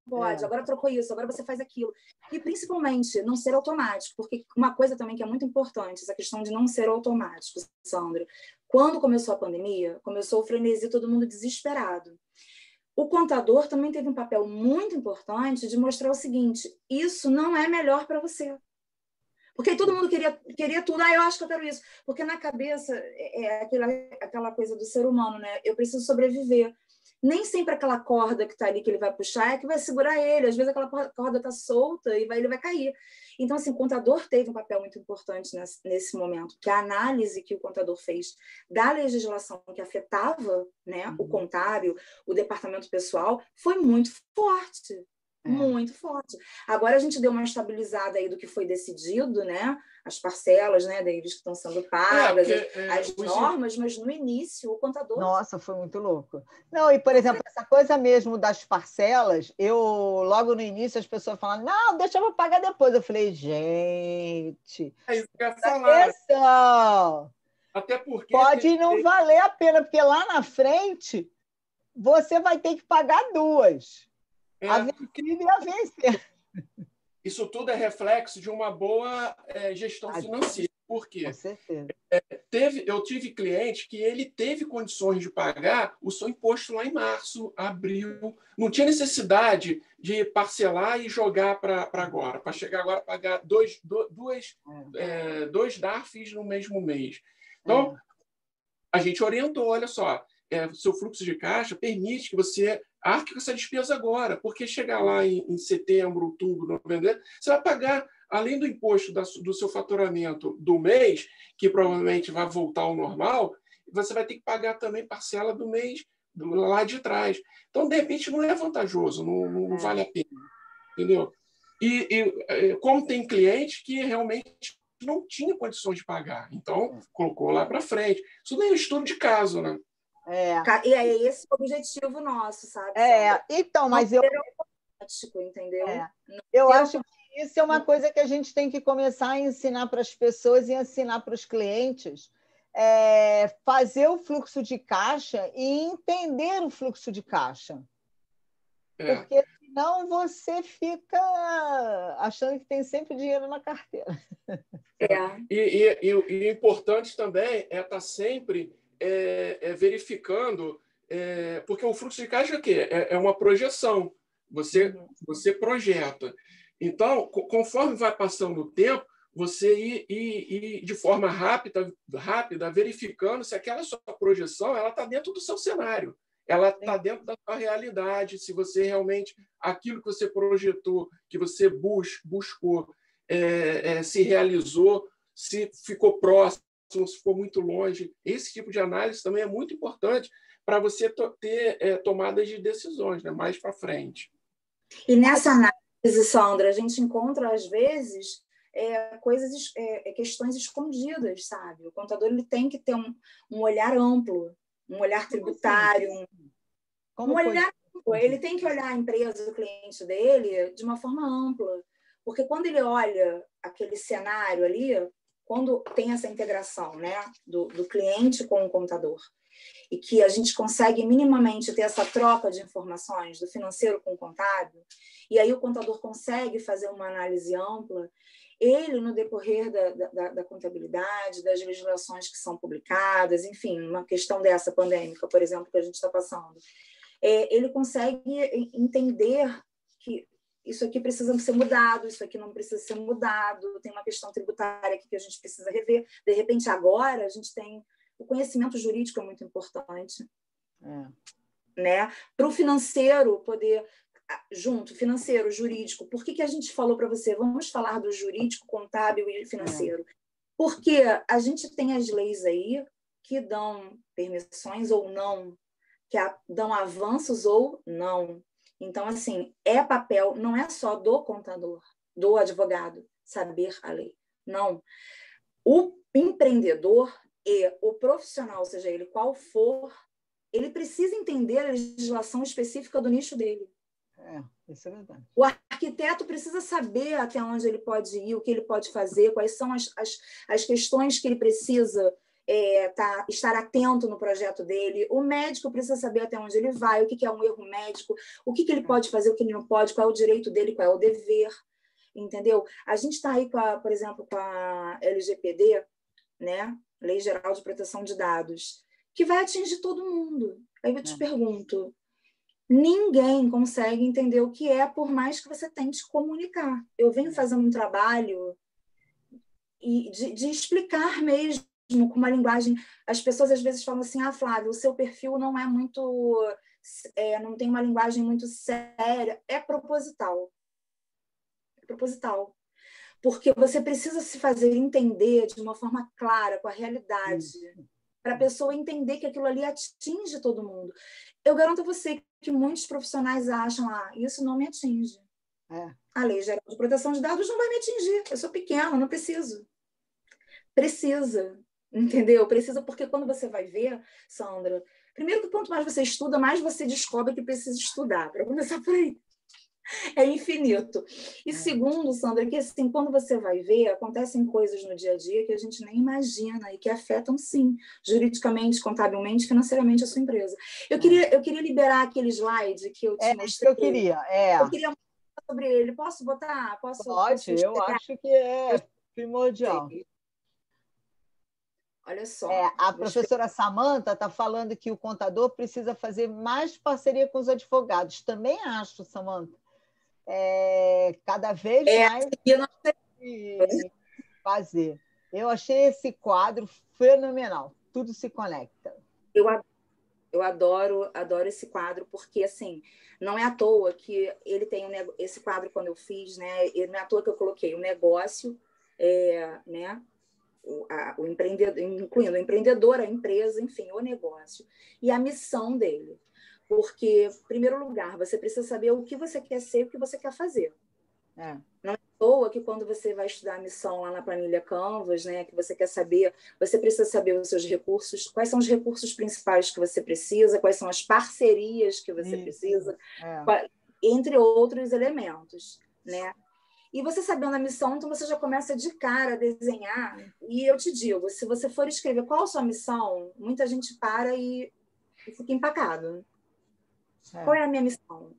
pode, agora trocou isso, agora você faz aquilo. E, principalmente, não ser automático, porque uma coisa também que é muito importante, essa questão de não ser automático, Sandra. Quando começou a pandemia, começou o frenesi, todo mundo desesperado. O contador também teve um papel muito importante de mostrar o seguinte: isso não é melhor para você. Porque todo mundo queria tudo. Eu acho que eu quero isso. Porque na cabeça é aquela coisa do ser humano, né? Eu preciso sobreviver. Nem sempre aquela corda que está ali, que ele vai puxar, é que vai segurar ele. Às vezes aquela corda está solta e ele vai cair. Então, assim, o contador teve um papel muito importante nesse momento, que a análise que o contador fez da legislação que afetava, né, o contábil, o departamento pessoal, foi muito forte. Muito forte. Agora a gente deu uma estabilizada aí do que foi decidido, né? As parcelas, né, Davis, que estão sendo pagas, as normas, mas no início o contador... Nossa, foi muito louco. Não, e, por exemplo, essa coisa mesmo das parcelas, logo no início, as pessoas falavam, não, deixa eu pagar depois. Eu falei, gente, isso que eu ia falar. Atenção! Até porque... Pode não valer a pena, porque lá na frente você vai ter que pagar duas. A vencida e a vencer. Isso tudo é reflexo de uma boa gestão financeira. Por quê? Com certeza. Eu tive cliente que ele teve condições de pagar o seu imposto lá em março, abril. Não tinha necessidade de parcelar e jogar para agora, para chegar agora a pagar dois DARFs no mesmo mês. Então, a gente orientou, olha só, seu fluxo de caixa permite que você arque com essa despesa agora, porque chegar lá em setembro, outubro, novembro, você vai pagar, além do imposto do seu faturamento do mês, que provavelmente vai voltar ao normal, você vai ter que pagar também parcela do mês lá de trás. Então, de repente, não é vantajoso, não vale a pena, entendeu? E como tem cliente que realmente não tinha condições de pagar, então colocou lá para frente. Isso nem é um estudo de caso, né? E é esse o objetivo nosso, sabe? Então, mas entendeu? Eu acho que isso é uma coisa que a gente tem que começar a ensinar para as pessoas e ensinar para os clientes, fazer o fluxo de caixa e entender o fluxo de caixa. Porque senão você fica achando que tem sempre dinheiro na carteira. E o importante também é estar sempre verificando, porque o fluxo de caixa é o quê? É uma projeção. Você projeta. Então, conforme vai passando o tempo, você ir de forma rápida, verificando se aquela sua projeção está dentro do seu cenário, ela está dentro da sua realidade, se você realmente, aquilo que você projetou, que você buscou, se realizou, se ficou próximo, se ficou muito longe. Esse tipo de análise também é muito importante para você ter tomadas de decisões, né, mais para frente. E nessa análise, Sandra, a gente encontra, às vezes, questões escondidas, sabe? O contador ele tem que ter um olhar amplo, um olhar tributário, um olhar amplo. Ele tem que olhar a empresa, o cliente dele, de uma forma ampla. Porque quando ele olha aquele cenário ali, quando tem essa integração, né, do cliente com o contador, e que a gente consegue minimamente ter essa troca de informações do financeiro com o contábil, e aí o contador consegue fazer uma análise ampla, ele, no decorrer da contabilidade, das legislações que são publicadas, enfim, uma questão dessa pandêmica, por exemplo, que a gente está passando, ele consegue entender que isso aqui precisa ser mudado, isso aqui não precisa ser mudado, tem uma questão tributária aqui que a gente precisa rever. De repente, agora, a gente tem... O conhecimento jurídico é muito importante, né? Para o financeiro poder... Junto, financeiro, jurídico. Por que a gente falou para você? Vamos falar do jurídico, contábil e financeiro. Porque a gente tem as leis aí que dão permissões ou não, que dão avanços ou não. Então, assim, é papel, não é só do contador, do advogado, saber a lei. Não. O empreendedor e o profissional, seja ele qual for, ele precisa entender a legislação específica do nicho dele. Isso é verdade. O arquiteto precisa saber até onde ele pode ir, o que ele pode fazer, quais são as questões que ele precisa estar atento no projeto dele. O médico precisa saber até onde ele vai, o que é um erro médico, o que ele pode fazer, o que ele não pode, qual é o direito dele, qual é o dever, entendeu? A gente está aí, por exemplo, com a LGPD, né? Lei Geral de Proteção de Dados, que vai atingir todo mundo. Aí eu te pergunto, ninguém consegue entender o que é, por mais que você tente comunicar. Eu venho fazendo um trabalho de explicar mesmo, com uma linguagem... As pessoas às vezes falam assim, Flávia, o seu perfil não é muito... não tem uma linguagem muito séria. É proposital. É proposital. Porque você precisa se fazer entender de uma forma clara, com a realidade, para a pessoa entender que aquilo ali atinge todo mundo. Eu garanto a você que muitos profissionais acham, isso não me atinge. A Lei Geral de Proteção de Dados não vai me atingir. Eu sou pequena, não preciso. Precisa, entendeu? Precisa, porque quando você vai ver, Sandra, primeiro que quanto mais você estuda, mais você descobre que precisa estudar, para começar por aí. É infinito. E segundo, Sandra, que assim, quando você vai ver, acontecem coisas no dia a dia que a gente nem imagina e que afetam, sim, juridicamente, contabilmente, financeiramente a sua empresa. Eu queria liberar aquele slide que eu te mostrei. Eu queria falar sobre ele. Posso botar? Pode, eu acho que é primordial. Olha só. A professora Samantha está falando que o contador precisa fazer mais parceria com os advogados. Também acho, Samantha. Cada vez mais fazer. Eu achei esse quadro fenomenal. Tudo se conecta. Eu adoro esse quadro, porque assim, não é à toa que ele tem esse quadro quando eu fiz, né? Não é à toa que eu coloquei o negócio, né? O empreendedor, incluindo o empreendedor, a empresa, enfim, o negócio, e a missão dele. Porque, em primeiro lugar, você precisa saber o que você quer ser e o que você quer fazer. Não é à toa que quando você vai estudar a missão lá na planilha Canvas, né, que você quer saber, você precisa saber os seus recursos, quais são os recursos principais que você precisa, quais são as parcerias que você precisa, entre outros elementos, né? E você sabendo a missão, então você já começa de cara a desenhar. E eu te digo, se você for escrever qual a sua missão, muita gente para e fica empacado. Qual é a minha missão?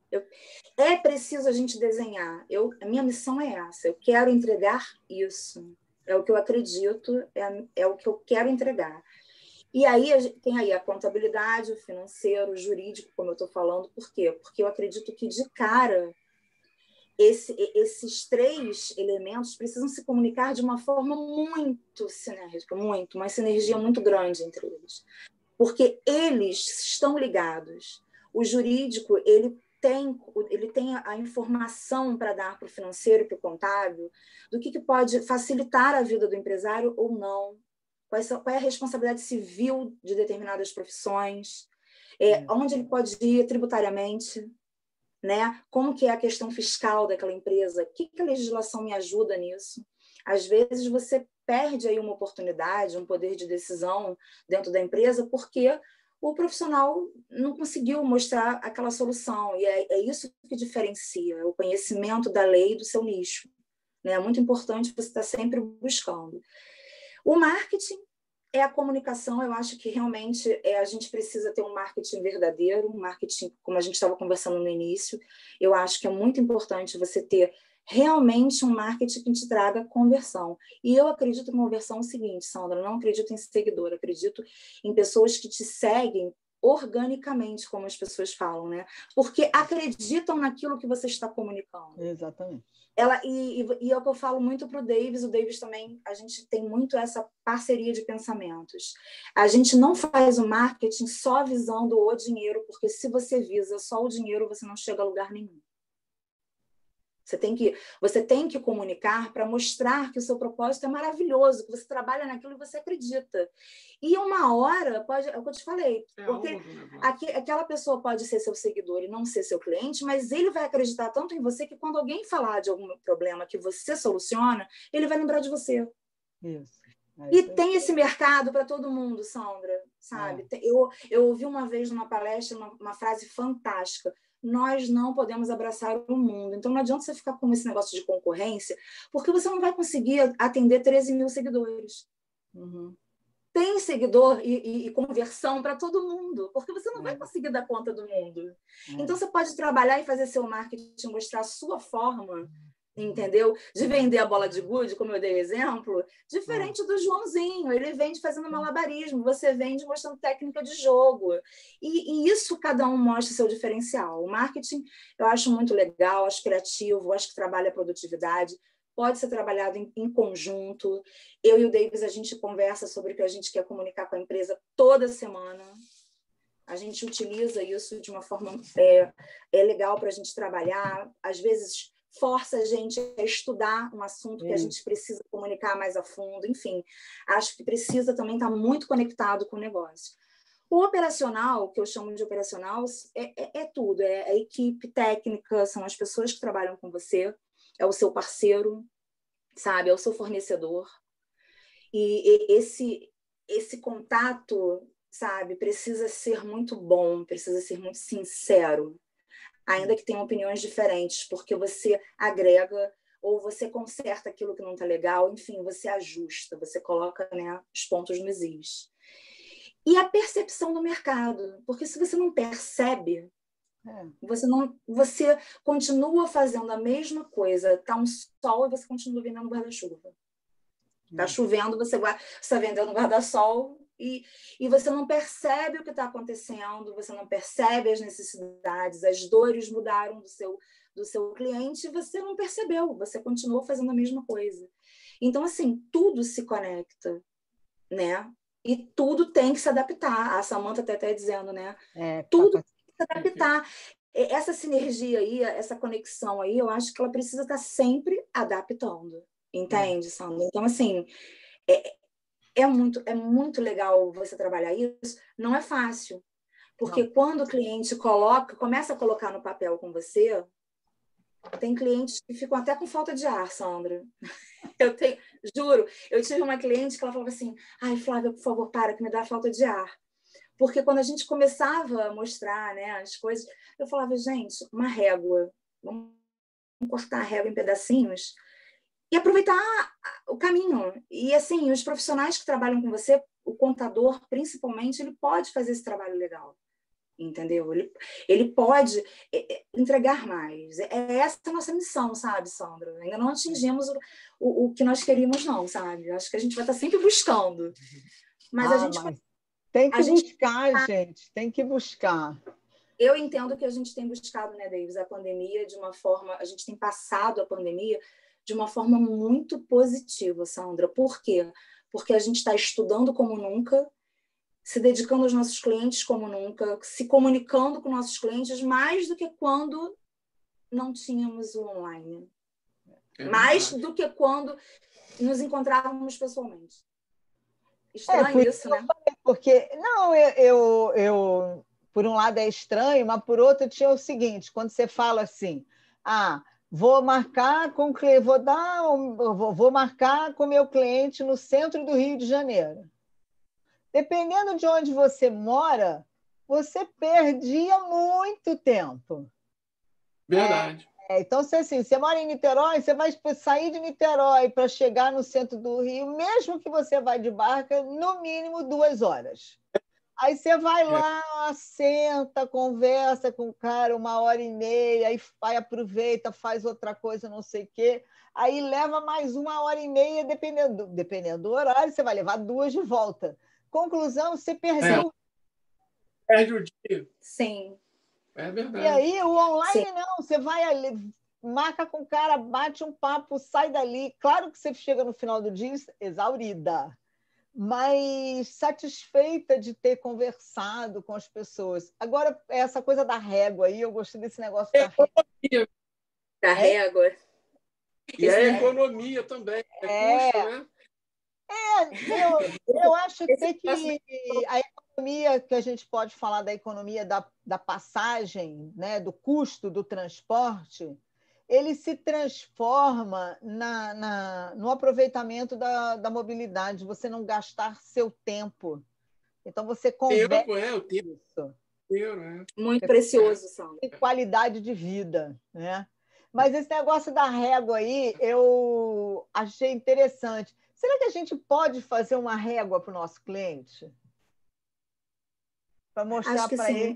É preciso a gente desenhar. A minha missão é essa. Eu quero entregar isso. É o que eu acredito, é o que eu quero entregar. E aí tem aí a contabilidade, o financeiro, o jurídico, como eu estou falando. Por quê? Porque eu acredito que, de cara, esses três elementos precisam se comunicar de uma forma muito sinérgica, uma sinergia muito grande entre eles. Porque eles estão ligados. O jurídico, ele tem a informação para dar para o financeiro e para o contábil do que pode facilitar a vida do empresário ou não. Qual é a responsabilidade civil de determinadas profissões, onde ele pode ir tributariamente, né? Como que é a questão fiscal daquela empresa, o que a legislação me ajuda nisso. Às vezes você perde aí uma oportunidade, um poder de decisão dentro da empresa, porque o profissional não conseguiu mostrar aquela solução. E é isso que diferencia o conhecimento da lei do seu nicho. né? É muito importante você estar sempre buscando. O marketing é a comunicação. Eu acho que realmente a gente precisa ter um marketing verdadeiro, um marketing, como a gente estava conversando no início. Eu acho que é muito importante você ter realmente um marketing que te traga conversão. E eu acredito em conversão o seguinte, Sandra, eu não acredito em seguidor, acredito em pessoas que te seguem organicamente, como as pessoas falam, né? Porque acreditam naquilo que você está comunicando. Exatamente. E é o que eu falo muito para o Davis também, a gente tem muito essa parceria de pensamentos. A gente não faz o marketing só visando o dinheiro, porque se você visa só o dinheiro, você não chega a lugar nenhum. Você tem que comunicar para mostrar que o seu propósito é maravilhoso, que você trabalha naquilo e você acredita. E uma hora, é o que eu te falei, porque aquela pessoa pode ser seu seguidor e não ser seu cliente, mas ele vai acreditar tanto em você que quando alguém falar de algum problema que você soluciona, ele vai lembrar de você. Isso. E tem esse mercado para todo mundo, Sandra, sabe? Eu ouvi uma vez numa palestra uma frase fantástica: nós não podemos abraçar o mundo. Então, não adianta você ficar com esse negócio de concorrência, porque você não vai conseguir atender 13 mil seguidores. Uhum. Tem seguidor e conversão para todo mundo, porque você não vai conseguir dar conta do mundo. Então, você pode trabalhar e fazer seu marketing, mostrar a sua forma, entendeu? De vender a bola de gude, como eu dei exemplo, diferente do Joãozinho. Ele vende fazendo malabarismo, você vende mostrando técnica de jogo. E isso cada um mostra seu diferencial. O marketing eu acho muito legal, acho criativo, acho que trabalha a produtividade, pode ser trabalhado em conjunto. Eu e o Davis, a gente conversa sobre o que a gente quer comunicar com a empresa toda semana. A gente utiliza isso de uma forma legal para a gente trabalhar. Às vezes força a gente a estudar um assunto que a gente precisa comunicar mais a fundo. Enfim, acho que precisa também estar muito conectado com o negócio. O operacional, que eu chamo de operacional, é tudo. É a equipe técnica, são as pessoas que trabalham com você, é o seu parceiro, sabe? É o seu fornecedor. E esse contato, sabe, precisa ser muito bom, precisa ser muito sincero, ainda que tenham opiniões diferentes, porque você agrega ou você conserta aquilo que não está legal, enfim, você ajusta, você coloca, né, os pontos nos is. E a percepção do mercado, porque se você não percebe, você continua fazendo a mesma coisa, está um sol e você continua vendendo guarda-chuva. Está chovendo, você está vendendo guarda-sol e você não percebe o que está acontecendo, você não percebe as necessidades, as dores mudaram do seu cliente e você não percebeu, você continuou fazendo a mesma coisa. Então, assim, tudo se conecta, né? E tudo tem que se adaptar. A Samantha está até dizendo, né? Tudo tem que se adaptar. Essa sinergia aí, essa conexão aí, eu acho que ela precisa estar sempre adaptando. Entende, Sandra? Então, assim, é muito legal você trabalhar isso. Não é fácil. Porque quando o cliente começa a colocar no papel com você, tem clientes que ficam até com falta de ar, Sandra. Juro, eu tive uma cliente que ela falava assim: ai, Flávia, por favor, para, que me dá falta de ar. Porque quando a gente começava a mostrar, né, as coisas, eu falava, gente, uma régua, vamos cortar a régua em pedacinhos e aproveitar o caminho. E, assim, os profissionais que trabalham com você, o contador, principalmente, ele pode fazer esse trabalho legal, entendeu? Ele pode entregar mais. É essa a nossa missão, sabe, Sandra? Ainda não atingimos o que nós queríamos, não, sabe? Acho que a gente vai estar sempre buscando. Mas a gente... Tem que buscar, gente. Tem que buscar. Eu entendo que a gente tem buscado, né, Davis, a pandemia de uma forma... A gente tem passado a pandemia de uma forma muito positiva, Sandra. Por quê? Porque a gente está estudando como nunca, se dedicando aos nossos clientes como nunca, se comunicando com nossos clientes mais do que quando não tínhamos o online. Mais do que quando nos encontrávamos pessoalmente. Estranho isso, né? Porque, não, eu, por um lado é estranho, mas por outro tinha o seguinte, quando você fala assim, vou marcar com o meu cliente no centro do Rio de Janeiro. Dependendo de onde você mora, você perdia muito tempo. Verdade. Então, se assim, você mora em Niterói, você vai sair de Niterói para chegar no centro do Rio, mesmo que você vá de barca, no mínimo 2 horas. Aí você vai lá, senta, conversa com o cara 1h30, aí aproveita, faz outra coisa, não sei o quê. Aí leva mais 1h30, dependendo do horário, você vai levar 2 de volta. Conclusão, você perdeu. Perde o dia. Sim. É verdade. E aí, o online não, você vai ali, marca com o cara, bate um papo, sai dali. Claro que você chega no final do dia exaurida, mas satisfeita de ter conversado com as pessoas. Agora, essa coisa da régua aí, eu gostei desse negócio da régua. Da régua. E a economia também. Custo, né? Eu acho até que a economia, que a gente pode falar da economia da passagem, né, do custo do transporte, ele se transforma no aproveitamento da mobilidade, você não gastar seu tempo. Então, você converte o tempo. isso. Muito precioso, Sandra. Em qualidade de vida, né? Mas esse negócio da régua aí, eu achei interessante. Será que a gente pode fazer uma régua para o nosso cliente? Para mostrar para ele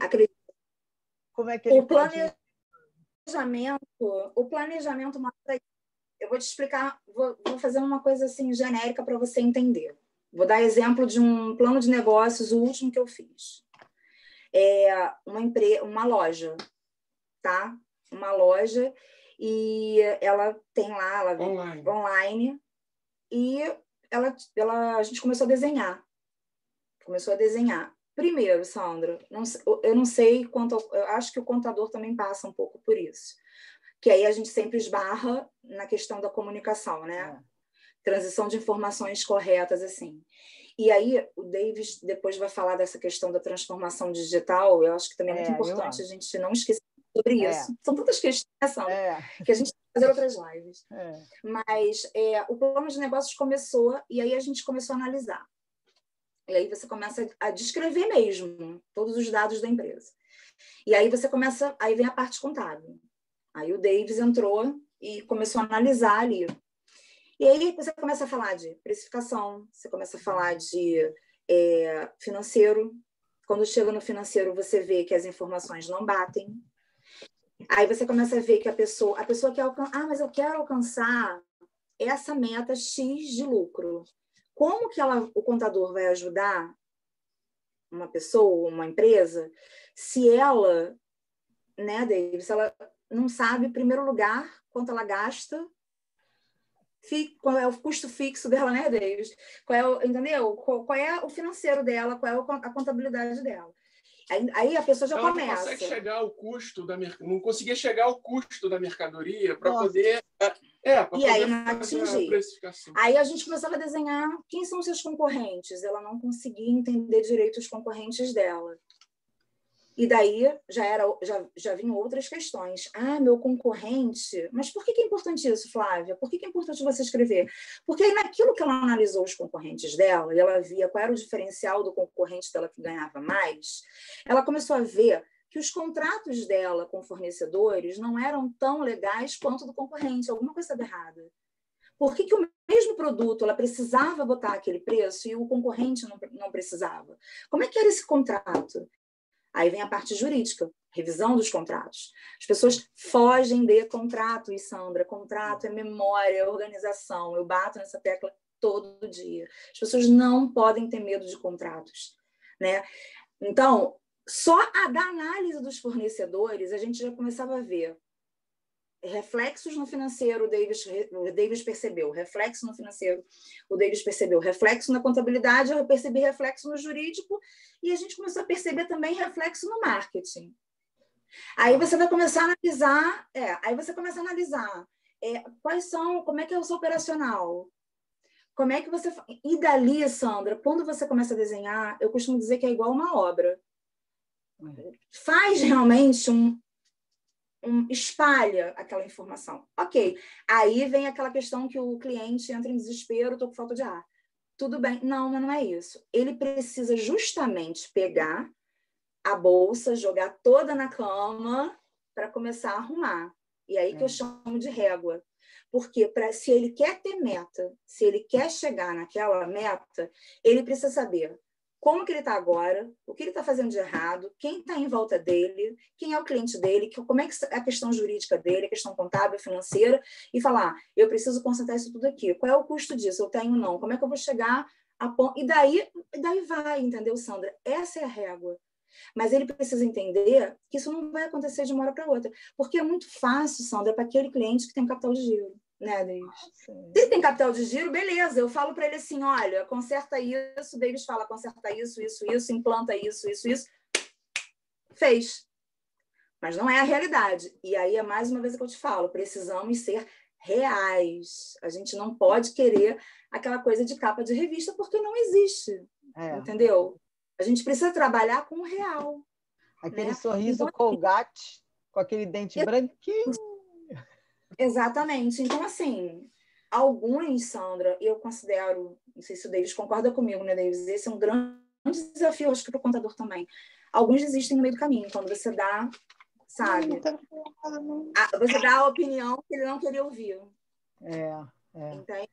como é que ele pode... O planejamento mostra. Eu vou te explicar, vou fazer uma coisa assim genérica para você entender. Vou dar exemplo de um plano de negócios, o último que eu fiz. Uma loja, tá? Uma loja, e ela tem lá online e a gente começou a desenhar. Primeiro, Sandra, eu não sei quanto, eu acho que o contador também passa um pouco por isso, que aí a gente sempre esbarra na questão da comunicação, né? Transição de informações corretas, assim. E aí o Davis depois vai falar dessa questão da transformação digital, eu acho que também é muito importante a gente não esquecer sobre isso. São tantas questões, Sandra, que a gente tem que fazer outras lives. Mas o plano de negócios começou, e aí a gente começou a analisar. E aí você começa a descrever mesmo todos os dados da empresa. E aí aí vem a parte contábil. Aí o Davis entrou e começou a analisar ali. E aí você começa a falar de precificação, você começa a falar de financeiro. Quando chega no financeiro, você vê que as informações não batem. Aí você começa a ver que a pessoa quer alcançar, mas eu quero alcançar essa meta X de lucro. Como que o contador vai ajudar uma pessoa, uma empresa, se ela, né, Davis, ela não sabe, em primeiro lugar, quanto ela gasta, qual é o custo fixo dela, né, Davis? Entendeu? Qual é o financeiro dela, qual é a contabilidade dela. Aí a pessoa já começa. Não consegue chegar ao custo não conseguia chegar ao custo da mercadoria para poder... E aí não atingir. Aí a gente começava a desenhar quem são os seus concorrentes. Ela não conseguia entender direito os concorrentes dela. E daí já vinham outras questões. Meu concorrente... Mas por que é importante isso, Flávia? Por que é importante você escrever? Porque aí naquilo que ela analisou os concorrentes dela, e ela via qual era o diferencial do concorrente dela que ganhava mais, ela começou a ver que os contratos dela com fornecedores não eram tão legais quanto do concorrente. Alguma coisa estava errada. Por que o mesmo produto ela precisava botar aquele preço e o concorrente não precisava? Como é que era esse contrato? Aí vem a parte jurídica, revisão dos contratos. As pessoas fogem de contratos, Sandra. Contrato é memória, é organização. Eu bato nessa tecla todo dia. As pessoas não podem ter medo de contratos, né? Então, só da análise dos fornecedores, a gente já começava a ver reflexos no financeiro, o Davis percebeu. Reflexo no financeiro, o Davis percebeu. Reflexo na contabilidade, eu percebi reflexo no jurídico, e a gente começou a perceber também reflexo no marketing. Aí você vai começar a analisar, como é que é o seu operacional? Como é que você... E dali, Sandra, quando você começa a desenhar, eu costumo dizer que é igual uma obra. Faz realmente espalha aquela informação. Ok. Aí vem aquela questão que o cliente entra em desespero, estou com falta de ar. Tudo bem. Não, mas não é isso. Ele precisa justamente pegar a bolsa, jogar toda na cama para começar a arrumar. E aí que eu chamo de régua. Porque se ele quer ter meta, se ele quer chegar naquela meta, ele precisa saber como que ele está agora, o que ele está fazendo de errado, quem está em volta dele, quem é o cliente dele, como é que é a questão jurídica dele, a questão contábil, financeira, e falar, eu preciso concentrar isso tudo aqui. Qual é o custo disso? Eu tenho não. Como é que eu vou chegar a ponto... E daí vai, entendeu, Sandra? Essa é a régua. Mas ele precisa entender que isso não vai acontecer de uma hora para outra. Porque é muito fácil, Sandra, para aquele cliente que tem um capital de giro. Né, Davis? Se ele tem capital de giro, beleza. Eu falo para ele assim, olha, conserta isso. Davis fala, conserta isso, implanta isso. Fez. Mas não é a realidade. E aí é mais uma vez que eu te falo, precisamos ser reais. A gente não pode querer aquela coisa de capa de revista, porque não existe. Entendeu? A gente precisa trabalhar com o real. Aquele sorriso então, Colgate, com aquele dente branquinho. Exatamente. Então, assim, alguns, Sandra, eu considero, não sei se o Davis concorda comigo, né, Davis? Esse é um grande desafio, acho que para o contador também. Alguns desistem no meio do caminho, quando você dá, sabe? Você dá a opinião que ele não queria ouvir. Entende?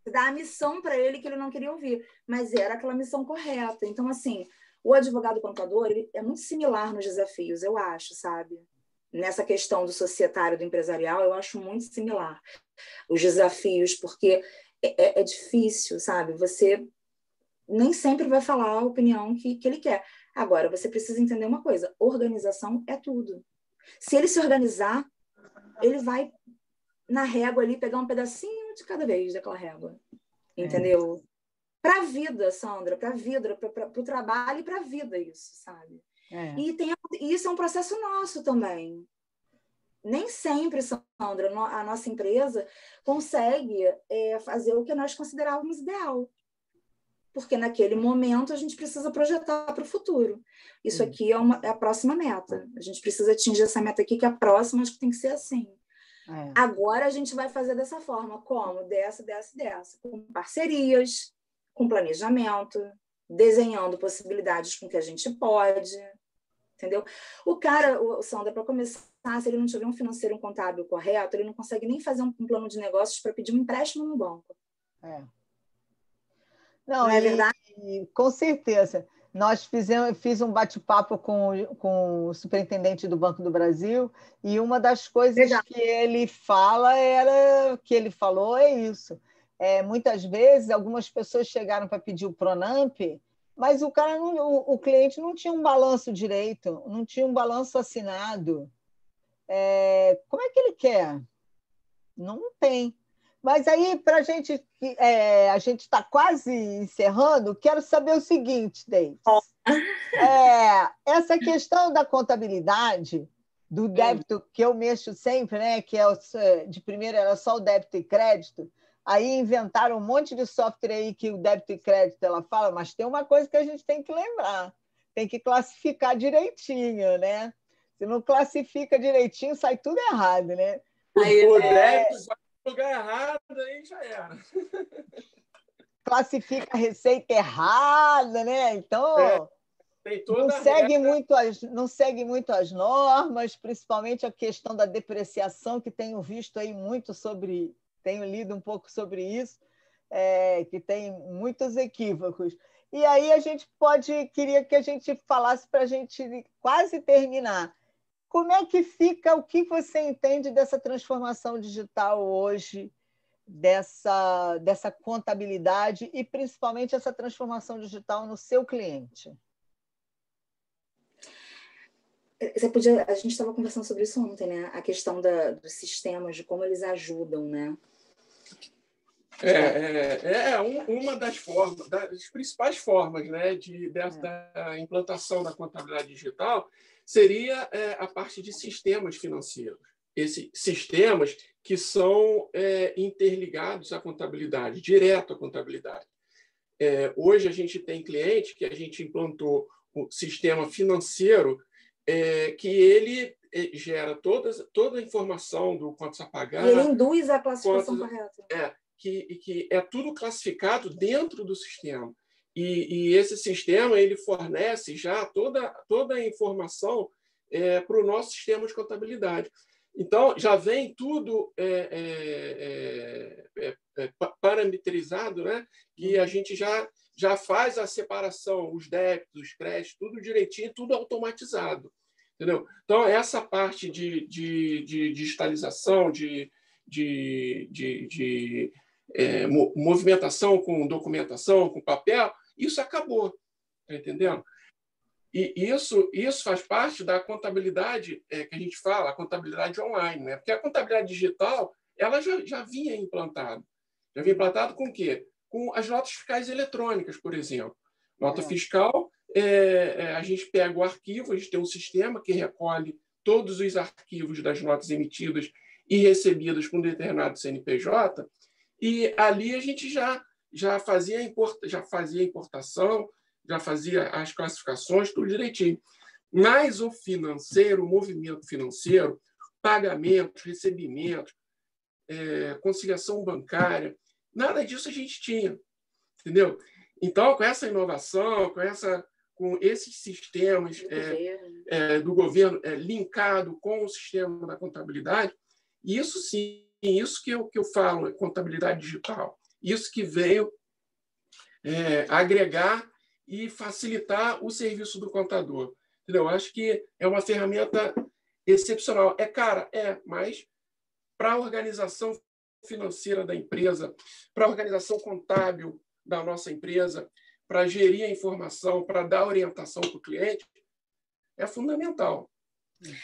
Você dá a missão para ele que ele não queria ouvir, mas era aquela missão correta. Então, assim, o advogado contador, ele é muito similar nos desafios, eu acho, sabe? Nessa questão do societário, do empresarial, eu acho muito similar. Os desafios, porque é difícil, sabe? Você nem sempre vai falar a opinião que ele quer. Agora, você precisa entender uma coisa, organização é tudo. Se ele se organizar, ele vai na régua ali pegar um pedacinho de cada vez daquela régua. Entendeu? Para a vida, Sandra, para a vida, para o trabalho e para a vida isso, sabe? E isso é um processo nosso também. Nem sempre, Sandra, a nossa empresa consegue fazer o que nós considerávamos ideal. Porque naquele momento a gente precisa projetar para o futuro. Isso aqui é a próxima meta. A gente precisa atingir essa meta aqui, que a próxima acho que tem que ser assim. Agora a gente vai fazer dessa forma. Como? Dessa. Com parcerias, com planejamento, desenhando possibilidades com que a gente pode... Entendeu? O cara, Sandra, para começar, se ele não tiver um financeiro, um contábil correto, ele não consegue nem fazer um plano de negócios para pedir um empréstimo no banco. Não é verdade? Com certeza. Fiz um bate-papo com o superintendente do Banco do Brasil e uma das coisas que ele falou é isso. Muitas vezes, algumas pessoas chegaram para pedir o Pronamp, mas o cliente não tinha um balanço direito, não tinha um balanço assinado. Como é que ele quer? Não tem. Mas aí, para a gente está quase encerrando, quero saber o seguinte, Davis. Essa questão da contabilidade, do débito, que eu mexo sempre, né, que de primeiro era só o débito e crédito, aí inventaram um monte de software aí que o débito e crédito ela fala, mas tem uma coisa que a gente tem que lembrar, tem que classificar direitinho, né? Se não classifica direitinho, sai tudo errado, né? O débito vai no lugar errado, aí já era. Classifica a receita errada, né? Então, não segue muito as normas, principalmente a questão da depreciação, que tenho visto aí muito tenho lido um pouco sobre isso, que tem muitos equívocos. E aí queria que a gente falasse para a gente quase terminar. Como é que fica, o que você entende dessa transformação digital hoje, dessa contabilidade e principalmente essa transformação digital no seu cliente? A gente estava conversando sobre isso ontem, né? A questão dos sistemas, de como eles ajudam, né? Uma das principais formas, né, da implantação da contabilidade digital seria a parte de sistemas financeiros. Esses sistemas que são interligados à contabilidade, direto à contabilidade. Hoje a gente tem cliente que a gente implantou o sistema financeiro que ele gera toda a informação do quanto a pagar. E ele induz a classificação correta. Que é tudo classificado dentro do sistema. E esse sistema ele fornece já toda a informação para o nosso sistema de contabilidade. Então, já vem tudo parametrizado, né? Que a gente já faz a separação, os débitos, os créditos, tudo direitinho, tudo automatizado. Entendeu? Então, essa parte de digitalização, de movimentação com documentação, com papel, isso acabou. Tá entendendo? E isso faz parte da contabilidade que a gente fala, a contabilidade online, né? Porque a contabilidade digital ela já vinha implantada. Já vinha implantado com o quê? Com as notas fiscais eletrônicas, por exemplo. Nota fiscal, a gente pega o arquivo, a gente tem um sistema que recolhe todos os arquivos das notas emitidas e recebidas com determinado CNPJ, e ali a gente já fazia importação, já fazia as classificações, tudo direitinho. Mas o financeiro, o movimento financeiro, pagamentos, recebimentos, conciliação bancária, nada disso a gente tinha, entendeu? Então, com essa inovação, com esses sistemas do governo linkado com o sistema da contabilidade, isso sim, isso que eu falo, contabilidade digital, isso que veio agregar e facilitar o serviço do contador. Entendeu? Eu acho que é uma ferramenta excepcional. É cara, mas para a organização financeira da empresa, para a organização contábil da nossa empresa, para gerir a informação, para dar orientação para o cliente, é fundamental.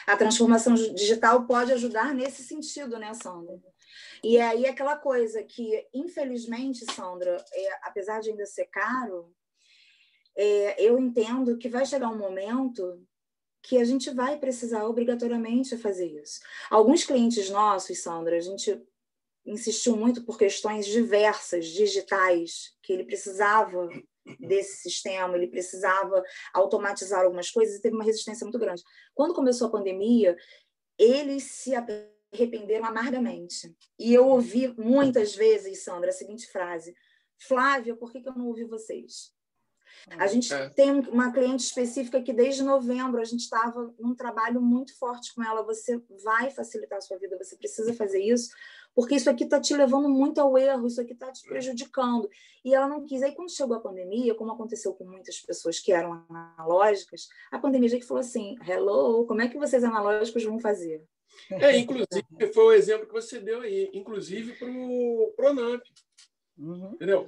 A transformação digital pode ajudar nesse sentido, né, Sandra? E aí aquela coisa que, infelizmente, Sandra, apesar de ainda ser caro, eu entendo que vai chegar um momento que a gente vai precisar obrigatoriamente fazer isso. Alguns clientes nossos, Sandra, a gente insistiu muito por questões diversas, digitais, que ele precisava desse sistema, ele precisava automatizar algumas coisas e teve uma resistência muito grande. Quando começou a pandemia, eles se arrependeram amargamente. E eu ouvi muitas vezes, Sandra, a seguinte frase: Flávia, por que eu não ouvi vocês? A gente tem uma cliente específica que desde novembro a gente estava num trabalho muito forte com ela. Você vai facilitar a sua vida, você precisa fazer isso, porque isso aqui está te levando muito ao erro, isso aqui está te prejudicando. E ela não quis. Aí quando chegou a pandemia, como aconteceu com muitas pessoas que eram analógicas, a pandemia já falou assim: hello, como é que vocês analógicos vão fazer? Inclusive, foi o exemplo que você deu aí, inclusive para o Pronamp. Entendeu?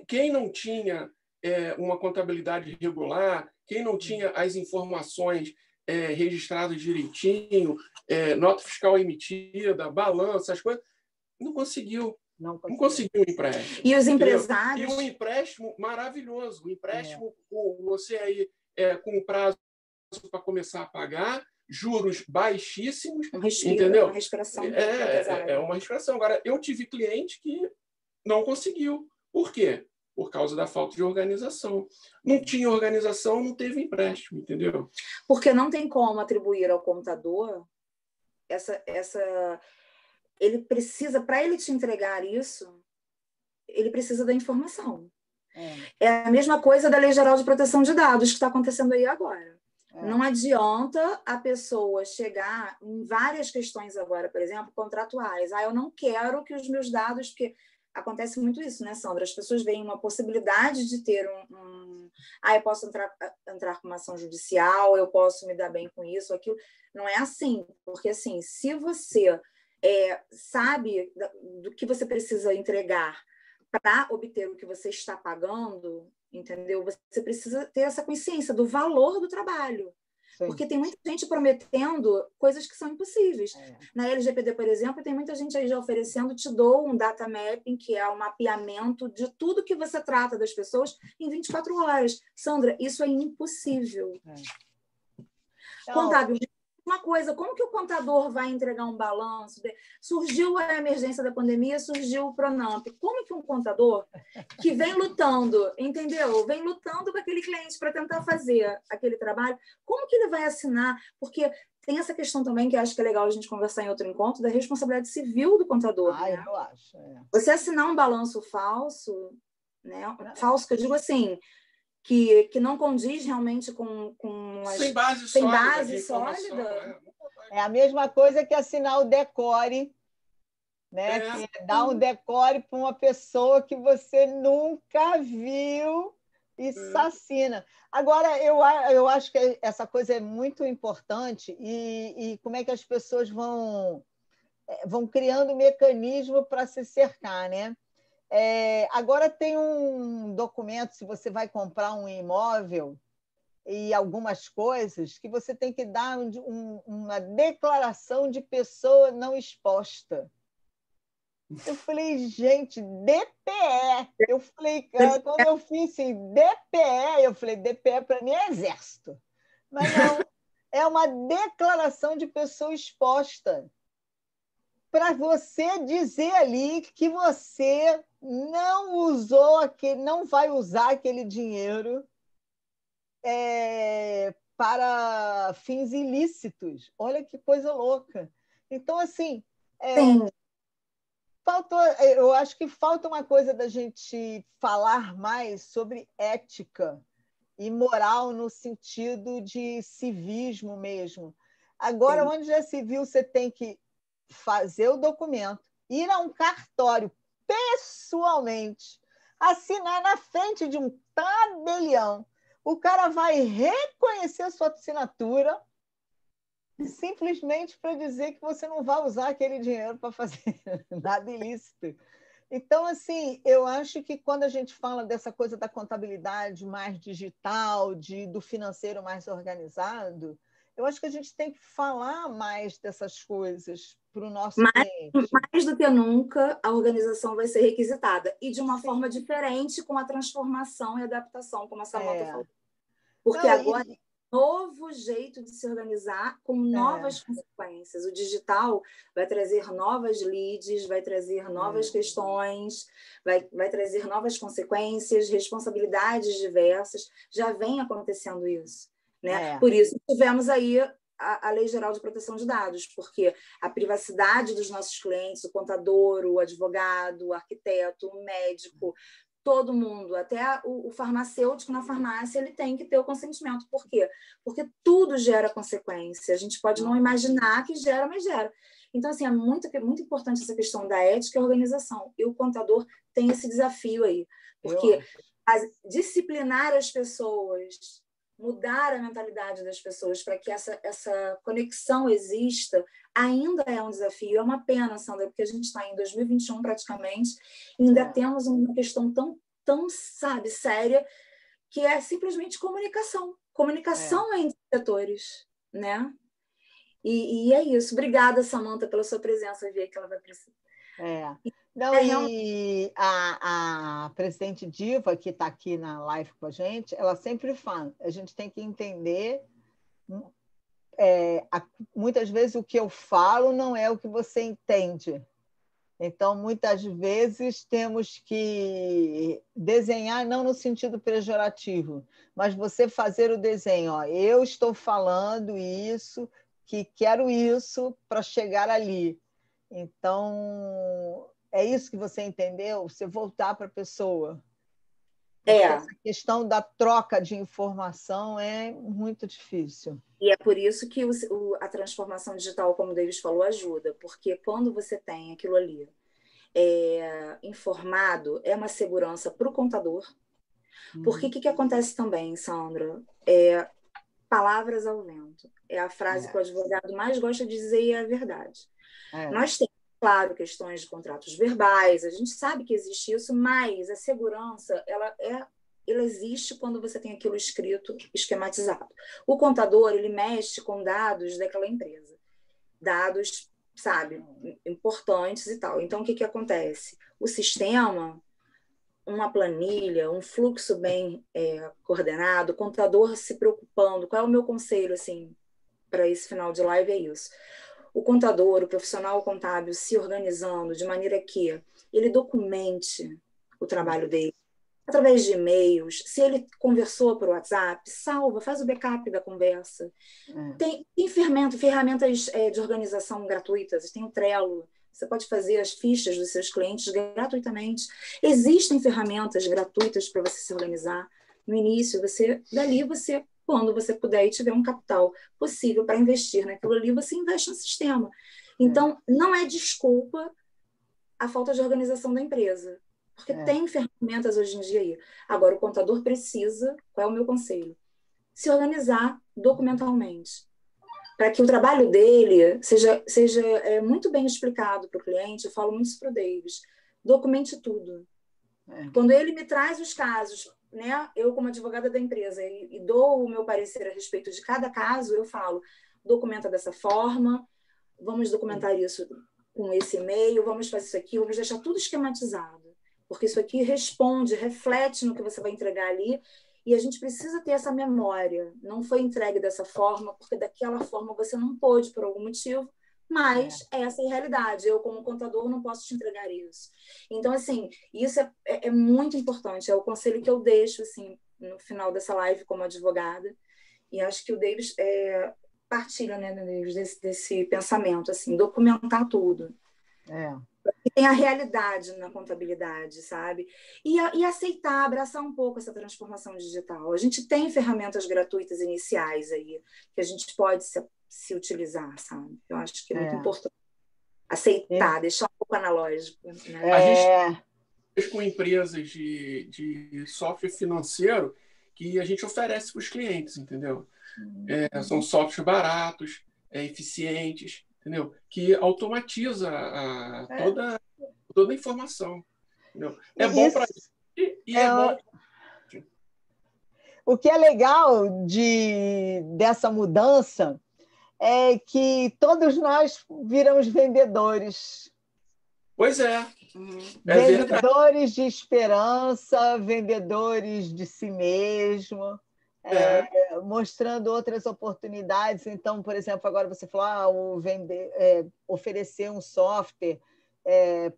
Quem não tinha uma contabilidade regular, quem não tinha as informações registradas direitinho, nota fiscal emitida, balança, as coisas, não conseguiu um empréstimo. E os empresários... E um empréstimo maravilhoso, um empréstimo você aí com prazo para começar a pagar, juros baixíssimos, entendeu? Uma respiração. Uma respiração. Agora, eu tive cliente que não conseguiu. Por quê? Por causa da falta de organização. Não tinha organização, não teve empréstimo, entendeu? Porque não tem como atribuir ao contador ele precisa, para ele te entregar isso, ele precisa da informação. É a mesma coisa da Lei Geral de Proteção de Dados que está acontecendo aí agora. Não adianta a pessoa chegar em várias questões agora, por exemplo, contratuais. Eu não quero que os meus dados... Porque acontece muito isso, né, Sandra? As pessoas veem uma possibilidade de ter eu posso entrar com uma ação judicial, eu posso me dar bem com isso, aquilo. Não é assim. Porque, assim, se você sabe do que você precisa entregar para obter o que você está pagando, entendeu? Você precisa ter essa consciência do valor do trabalho. Sim. Porque tem muita gente prometendo coisas que são impossíveis. Na LGPD, por exemplo, tem muita gente aí já oferecendo, te dou um data mapping, que é um mapeamento de tudo que você trata das pessoas em 24 horas. Sandra, isso é impossível. Contábil, uma coisa, como que o contador vai entregar um balanço? Surgiu a emergência da pandemia, surgiu o Pronamp. Como que um contador que vem lutando, entendeu? Vem lutando com aquele cliente para tentar fazer aquele trabalho, como que ele vai assinar? Porque tem essa questão também, que acho que é legal a gente conversar em outro encontro, da responsabilidade civil do contador. Né? Eu acho. Você assinar um balanço falso, né? Falso que eu digo assim, que não condiz realmente com sem base sólida. É a mesma coisa que assinar o decore, né? Que é dar um decore para uma pessoa que você nunca viu e assassina. Agora, eu acho que essa coisa é muito importante e como é que as pessoas vão criando mecanismo para se cercar, né? Agora tem um documento, se você vai comprar um imóvel e algumas coisas, que você tem que dar uma declaração de pessoa não exposta. Eu falei, gente, DPE. Eu falei, cara, quando eu fiz assim, DPE, eu falei, DPE para mim é exército. Mas não, é uma declaração de pessoa exposta, para você dizer ali que você não usou não vai usar aquele dinheiro para fins ilícitos. Olha que coisa louca. Então, assim, eu acho que falta uma coisa da gente falar mais sobre ética e moral no sentido de civismo mesmo. Agora, onde já se viu, você tem que fazer o documento, ir a um cartório pessoalmente, assinar na frente de um tabelião. O cara vai reconhecer a sua assinatura simplesmente para dizer que você não vai usar aquele dinheiro para fazer nada ilícito. Então, assim, eu acho que quando a gente fala dessa coisa da contabilidade mais digital, do financeiro mais organizado, eu acho que a gente tem que falar mais dessas coisas para o nosso cliente. Mais do que nunca, a organização vai ser requisitada. E de uma forma diferente, com a transformação e adaptação, como a Samantha falou. Porque agora é um novo jeito de se organizar com novas consequências. O digital vai trazer novas leads, vai trazer novas questões, vai trazer novas consequências, responsabilidades diversas. Já vem acontecendo isso, né? Por isso, tivemos aí a Lei Geral de Proteção de Dados, porque a privacidade dos nossos clientes, o contador, o advogado, o arquiteto, o médico, todo mundo, até o farmacêutico na farmácia, ele tem que ter o consentimento. Por quê? Porque tudo gera consequência. A gente pode não imaginar que gera, mas gera. Então, assim, é muito importante essa questão da ética e organização. E o contador tem esse desafio aí, porque disciplinar as pessoas, mudar a mentalidade das pessoas para que essa conexão exista, ainda é um desafio. É uma pena, Sandra, porque a gente está em 2021 praticamente e ainda temos uma questão tão séria, que é simplesmente comunicação. Comunicação entre setores, né? E é isso. Obrigada, Samantha, pela sua presença. Eu vi que ela vai precisar. Não, e a presidente Diva, que está aqui na live com a gente, ela sempre fala, a gente tem que entender, muitas vezes o que eu falo não é o que você entende. Então, muitas vezes temos que desenhar, não no sentido pejorativo, mas você fazer o desenho. Eu estou falando isso, que quero isso para chegar ali. Então, é isso que você entendeu? Você voltar para a pessoa. Essa questão da troca de informação é muito difícil. E é por isso que a transformação digital, como o Davis falou, ajuda. Porque quando você tem aquilo ali informado, é uma segurança para o contador. Porque o que acontece também, Sandra? Palavras ao vento. É a frase que o advogado mais gosta de dizer e é a verdade. Nós temos, claro, questões de contratos verbais, a gente sabe que existe isso, mas a segurança, ela existe quando você tem aquilo escrito, esquematizado. O contador, ele mexe com dados daquela empresa. Dados, sabe, importantes e tal. Então, o que acontece? O sistema, uma planilha, um fluxo bem coordenado, o contador se preocupando. Qual é o meu conselho, assim, para esse final de live? É isso. O contador, o profissional contábil se organizando de maneira que ele documente o trabalho dele através de e-mails. Se ele conversou por WhatsApp, salva, faz o backup da conversa. Tem ferramentas de organização gratuitas, tem o Trello. Você pode fazer as fichas dos seus clientes gratuitamente. Existem ferramentas gratuitas para você se organizar. No início, dali você quando você puder e tiver um capital possível para investir naquilo ali, você investe no sistema. Então, não é desculpa a falta de organização da empresa, porque tem ferramentas hoje em dia aí. Agora, o contador precisa, qual é o meu conselho? Se organizar documentalmente, para que o trabalho dele seja muito bem explicado para o cliente. Eu falo muito isso para o Davis. Documente tudo. Quando ele me traz os casos, né, eu como advogada da empresa, e dou o meu parecer a respeito de cada caso, eu falo, documenta dessa forma, vamos documentar isso com esse e-mail, vamos fazer isso aqui, vamos deixar tudo esquematizado, porque isso aqui responde, reflete no que você vai entregar ali, e a gente precisa ter essa memória. Não foi entregue dessa forma, porque daquela forma você não pôde, por algum motivo, mas essa é a realidade. Eu, como contador, não posso te entregar isso. Então, assim, isso é muito importante. É o conselho que eu deixo, assim, no final dessa live como advogada. E acho que o Davis partilha, né, Davis, desse pensamento, assim, documentar tudo. E tem a realidade na contabilidade, sabe? E aceitar, abraçar um pouco essa transformação digital. A gente tem ferramentas gratuitas iniciais aí que a gente pode se utilizar, sabe? Eu acho que é muito importante aceitar, deixar um pouco analógico. Né? A gente com empresas de software financeiro que a gente oferece para os clientes, entendeu? São softwares baratos, eficientes, entendeu? Que automatiza toda a informação. Entendeu? É bom para gente e é bom. O que é legal dessa mudança é que todos nós viramos vendedores. Pois é. Vendedores de esperança, vendedores de si mesmo, mostrando outras oportunidades. Então, por exemplo, agora você falou oferecer um software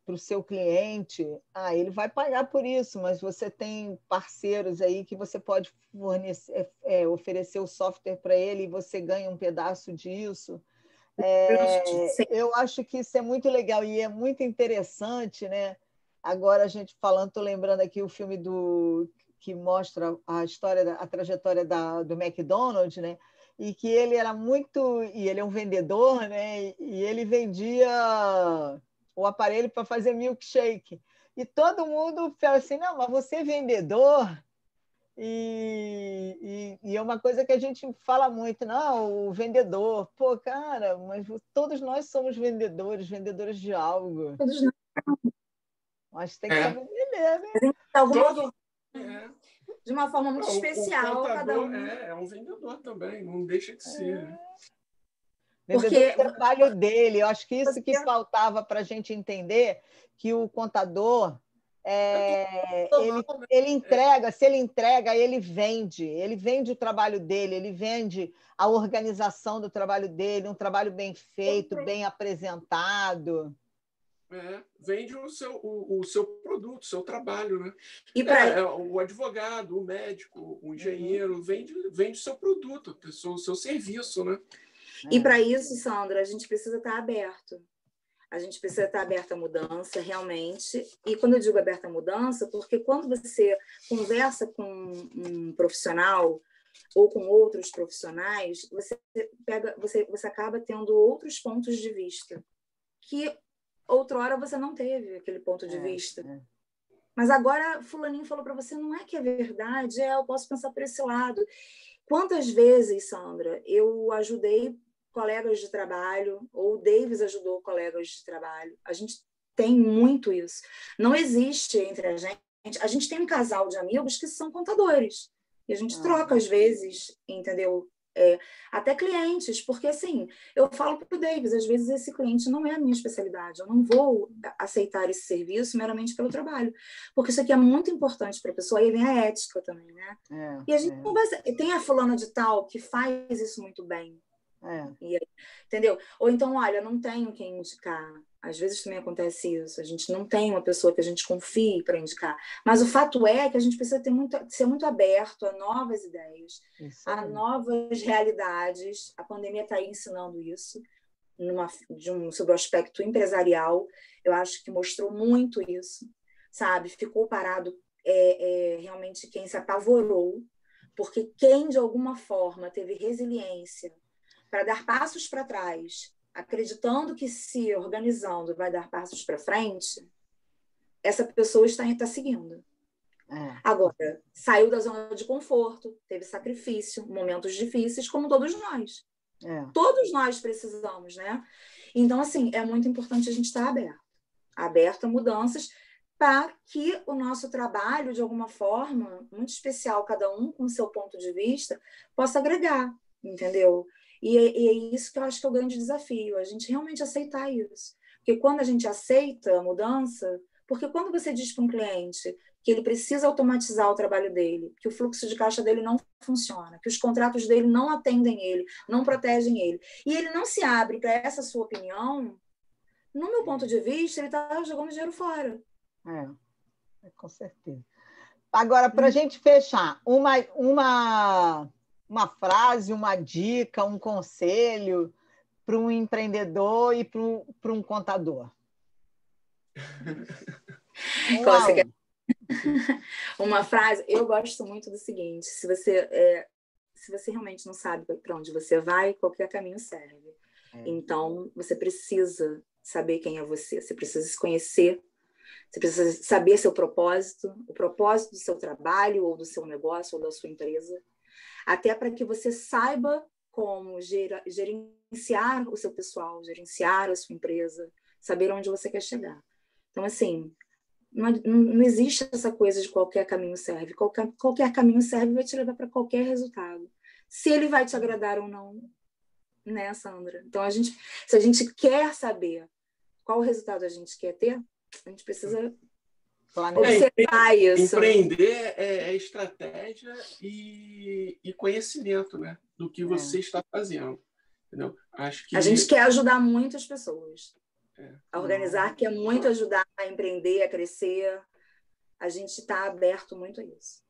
para o seu cliente, ele vai pagar por isso, mas você tem parceiros aí que você pode oferecer o software para ele e você ganha um pedaço disso. Eu acho que isso é muito legal e é muito interessante, né? Agora a gente falando, estou lembrando aqui o filme que mostra a história, a trajetória do McDonald's, né? E que ele era e ele é um vendedor, né? E ele vendia o aparelho para fazer milkshake. E todo mundo fala assim, não, mas você é vendedor? E é uma coisa que a gente fala muito, não, o vendedor. Pô, cara, mas todos nós somos vendedores de algo. Todos nós. Mas tem que saber vender, né? De uma forma muito especial. O contador é um vendedor também, não deixa de ser. Vendedor do trabalho dele. Eu acho que isso que faltava para a gente entender, que o contador... ele entrega, se ele entrega, ele vende o trabalho dele, ele vende a organização do trabalho dele, um trabalho bem feito, bem apresentado. Vende o seu produto, o seu trabalho, né? O advogado, o médico, o engenheiro vende o seu produto, o seu serviço, né? E para isso, Sandra, a gente precisa estar aberto. A gente precisa estar aberta à mudança, realmente. E quando eu digo aberta à mudança, porque quando você conversa com um profissional ou com outros profissionais, você acaba tendo outros pontos de vista que outrora você não teve aquele ponto de vista. Mas agora fulaninho falou para você, não é que é verdade, eu posso pensar por esse lado. Quantas vezes, Sandra, eu ajudei colegas de trabalho, ou o Davis ajudou colegas de trabalho. A gente tem muito isso. Não existe entre a gente tem um casal de amigos que são contadores, e a gente troca às vezes, entendeu? Até clientes, porque assim, eu falo para o Davis, às vezes esse cliente não é a minha especialidade, eu não vou aceitar esse serviço meramente pelo trabalho, porque isso aqui é muito importante para a pessoa, aí vem a ética também, né? E a gente não vai... Tem a fulana de tal que faz isso muito bem, entendeu? Ou então, olha, não tenho quem indicar. Às vezes também acontece isso. A gente não tem uma pessoa que a gente confie para indicar. Mas o fato é que a gente precisa ser muito aberto a novas ideias, a novas realidades. A pandemia está aí ensinando isso sobre o aspecto empresarial. Eu acho que mostrou muito isso, sabe? Ficou parado realmente quem se apavorou, Porque quem, de alguma forma, teve resiliência para dar passos para trás, acreditando que se organizando vai dar passos para frente, essa pessoa está seguindo. Agora, saiu da zona de conforto, teve sacrifício, momentos difíceis, como todos nós. Todos nós precisamos, né? Então, assim, é muito importante a gente estar aberto a mudanças, para que o nosso trabalho, de alguma forma, muito especial, cada um com o seu ponto de vista, possa agregar, entendeu? E é isso que eu acho que é o grande desafio, a gente realmente aceitar isso. Porque quando a gente aceita a mudança, porque quando você diz para um cliente que ele precisa automatizar o trabalho dele, que o fluxo de caixa dele não funciona, que os contratos dele não atendem ele, não protegem ele, e ele não se abre para essa sua opinião, no meu ponto de vista, ele está jogando dinheiro fora. Com certeza. Agora, para a gente fechar, uma frase, uma dica, um conselho para um empreendedor e para um contador. Uma frase, eu gosto muito do seguinte: se você realmente não sabe para onde você vai, qualquer caminho serve. Então, você precisa saber quem é você, você precisa se conhecer, você precisa saber seu propósito, o propósito do seu trabalho, ou do seu negócio, ou da sua empresa, até para que você saiba como gerenciar o seu pessoal, gerenciar a sua empresa, saber onde você quer chegar. Então, assim, não existe essa coisa de qualquer caminho serve. Qualquer caminho serve vai te levar para qualquer resultado. Se ele vai te agradar ou não, né, Sandra? Então, se a gente quer saber qual resultado a gente quer ter, a gente precisa observar isso. Empreender é estratégia e conhecimento, né, do que você está fazendo. Entendeu? Acho que a gente quer ajudar muitas pessoas. A organizar quer muito ajudar a empreender, a crescer. A gente está aberto muito a isso.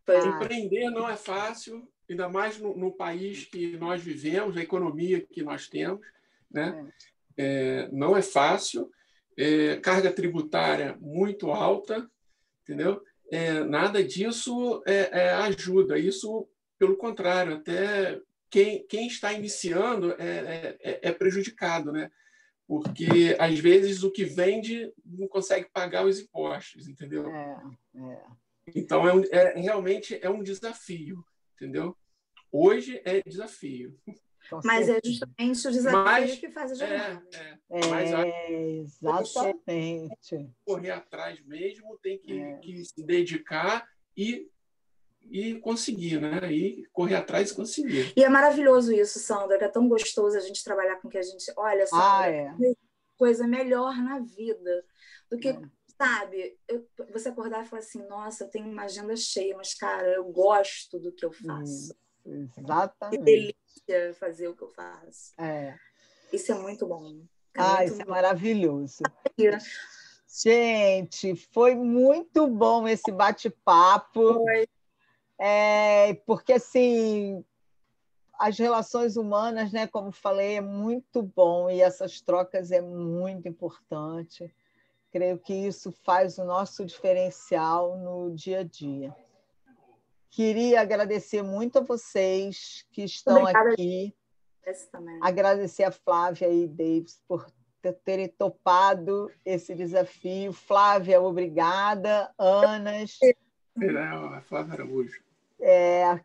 Empreender não é fácil, ainda mais no país que nós vivemos, a economia que nós temos, né? Não é fácil, carga tributária muito alta, entendeu? Nada disso ajuda, isso, pelo contrário, até quem está iniciando é prejudicado, né? Porque, às vezes, o que vende não consegue pagar os impostos, entendeu? Então, realmente é um desafio, entendeu? Hoje é desafio. Mas é justamente o desafio que faz a jornada. Exatamente. Correr atrás mesmo, tem que se dedicar e conseguir, né? E correr atrás e conseguir. E é maravilhoso isso, Sandra, que é tão gostoso a gente trabalhar com que a gente... Olha, Sandra, coisa melhor na vida do que... Sabe, você acordar e falar assim, nossa, eu tenho uma agenda cheia, mas, cara, eu gosto do que eu faço. Exatamente. Que delícia fazer o que eu faço. Isso é muito bom. Isso é maravilhoso. Gente, foi muito bom esse bate-papo. Porque, assim, as relações humanas, né, como falei, é muito bom e essas trocas é muito importante. Creio que isso faz o nosso diferencial no dia a dia. Queria agradecer muito a vocês que estão aqui. Agradecer a Flávia e Davis por terem topado esse desafio. Flávia, obrigada. Anas. A Flávia Araújo.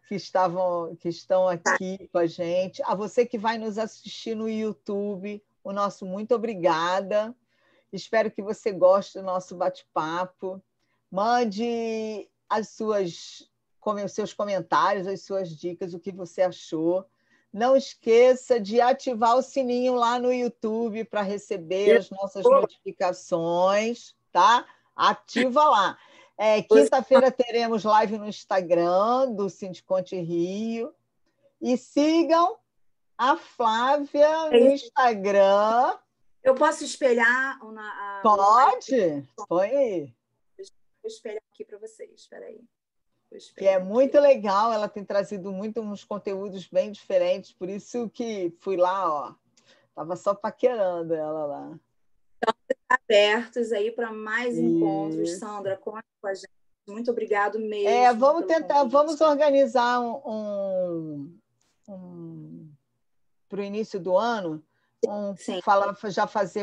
Que estão aqui com a gente. A você que vai nos assistir no YouTube, o nosso muito obrigada. Espero que você goste do nosso bate-papo. Mande os seus comentários, as suas dicas, o que você achou. Não esqueça de ativar o sininho lá no YouTube para receber as nossas notificações, tá? Ativa lá. Quinta-feira teremos live no Instagram do Sindiconte Rio. E sigam a Flávia no Instagram. Eu posso espelhar? Pode? Põe aí. Vou espelhar aqui para vocês. Espera aí. Que é muito legal. Ela tem trazido uns conteúdos bem diferentes. Por isso que fui lá, estava só paquerando ela lá. Então, abertos aí para mais encontros. Sandra, conta com a gente. Muito obrigado mesmo. Vamos tentar, vamos organizar para o início do ano,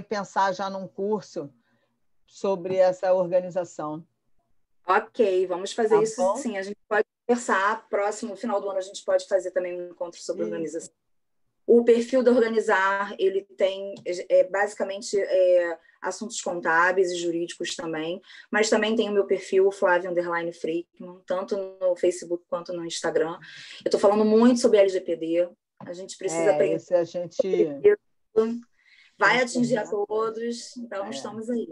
pensar já num curso sobre essa organização. Ok, vamos fazer isso bom? sim. A gente pode conversar. Próximo final do ano a gente pode fazer também um encontro sobre organização. O perfil da Organizar, ele tem basicamente assuntos contábeis e jurídicos também, mas também tem o meu perfil, Flávia_Freikman, tanto no Facebook quanto no Instagram. Eu estou falando muito sobre LGPD, a gente precisa aprender. Vai atingir a todos, então estamos aí.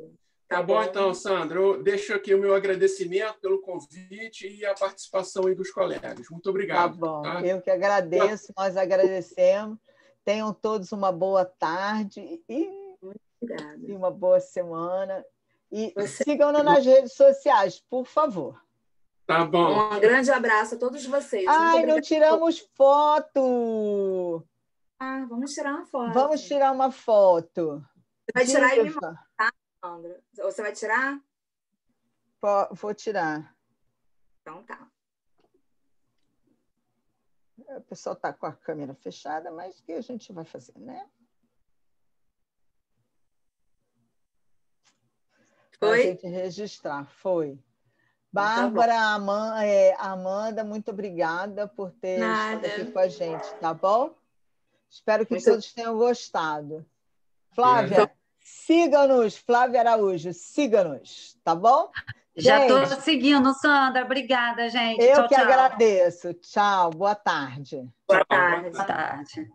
Tá bom, então, Sandra. Eu deixo aqui o meu agradecimento pelo convite e a participação aí dos colegas. Muito obrigado. Tá bom. Tá? Eu que agradeço, nós agradecemos. Tenham todos uma boa tarde e uma boa semana. E sigam-nos nas redes sociais, por favor. Tá bom. Um grande abraço a todos vocês. Não tiramos foto. Vamos tirar uma foto. Vamos tirar uma foto. Você vai tirar e me manda, tá, Sandra? Você vai tirar? Vou tirar. Então tá. O pessoal está com a câmera fechada, mas o que a gente vai fazer, né? Foi? A gente registrar, foi. Bárbara, Amanda, muito obrigada por ter estado aqui com a gente, tá bom? Espero que todos tenham gostado. Flávia, siga-nos, Flávia Araújo, siga-nos, tá bom? Já estou seguindo, Sandra. Obrigada, gente. Eu que agradeço. Tchau, boa tarde. Boa tarde. Boa tarde.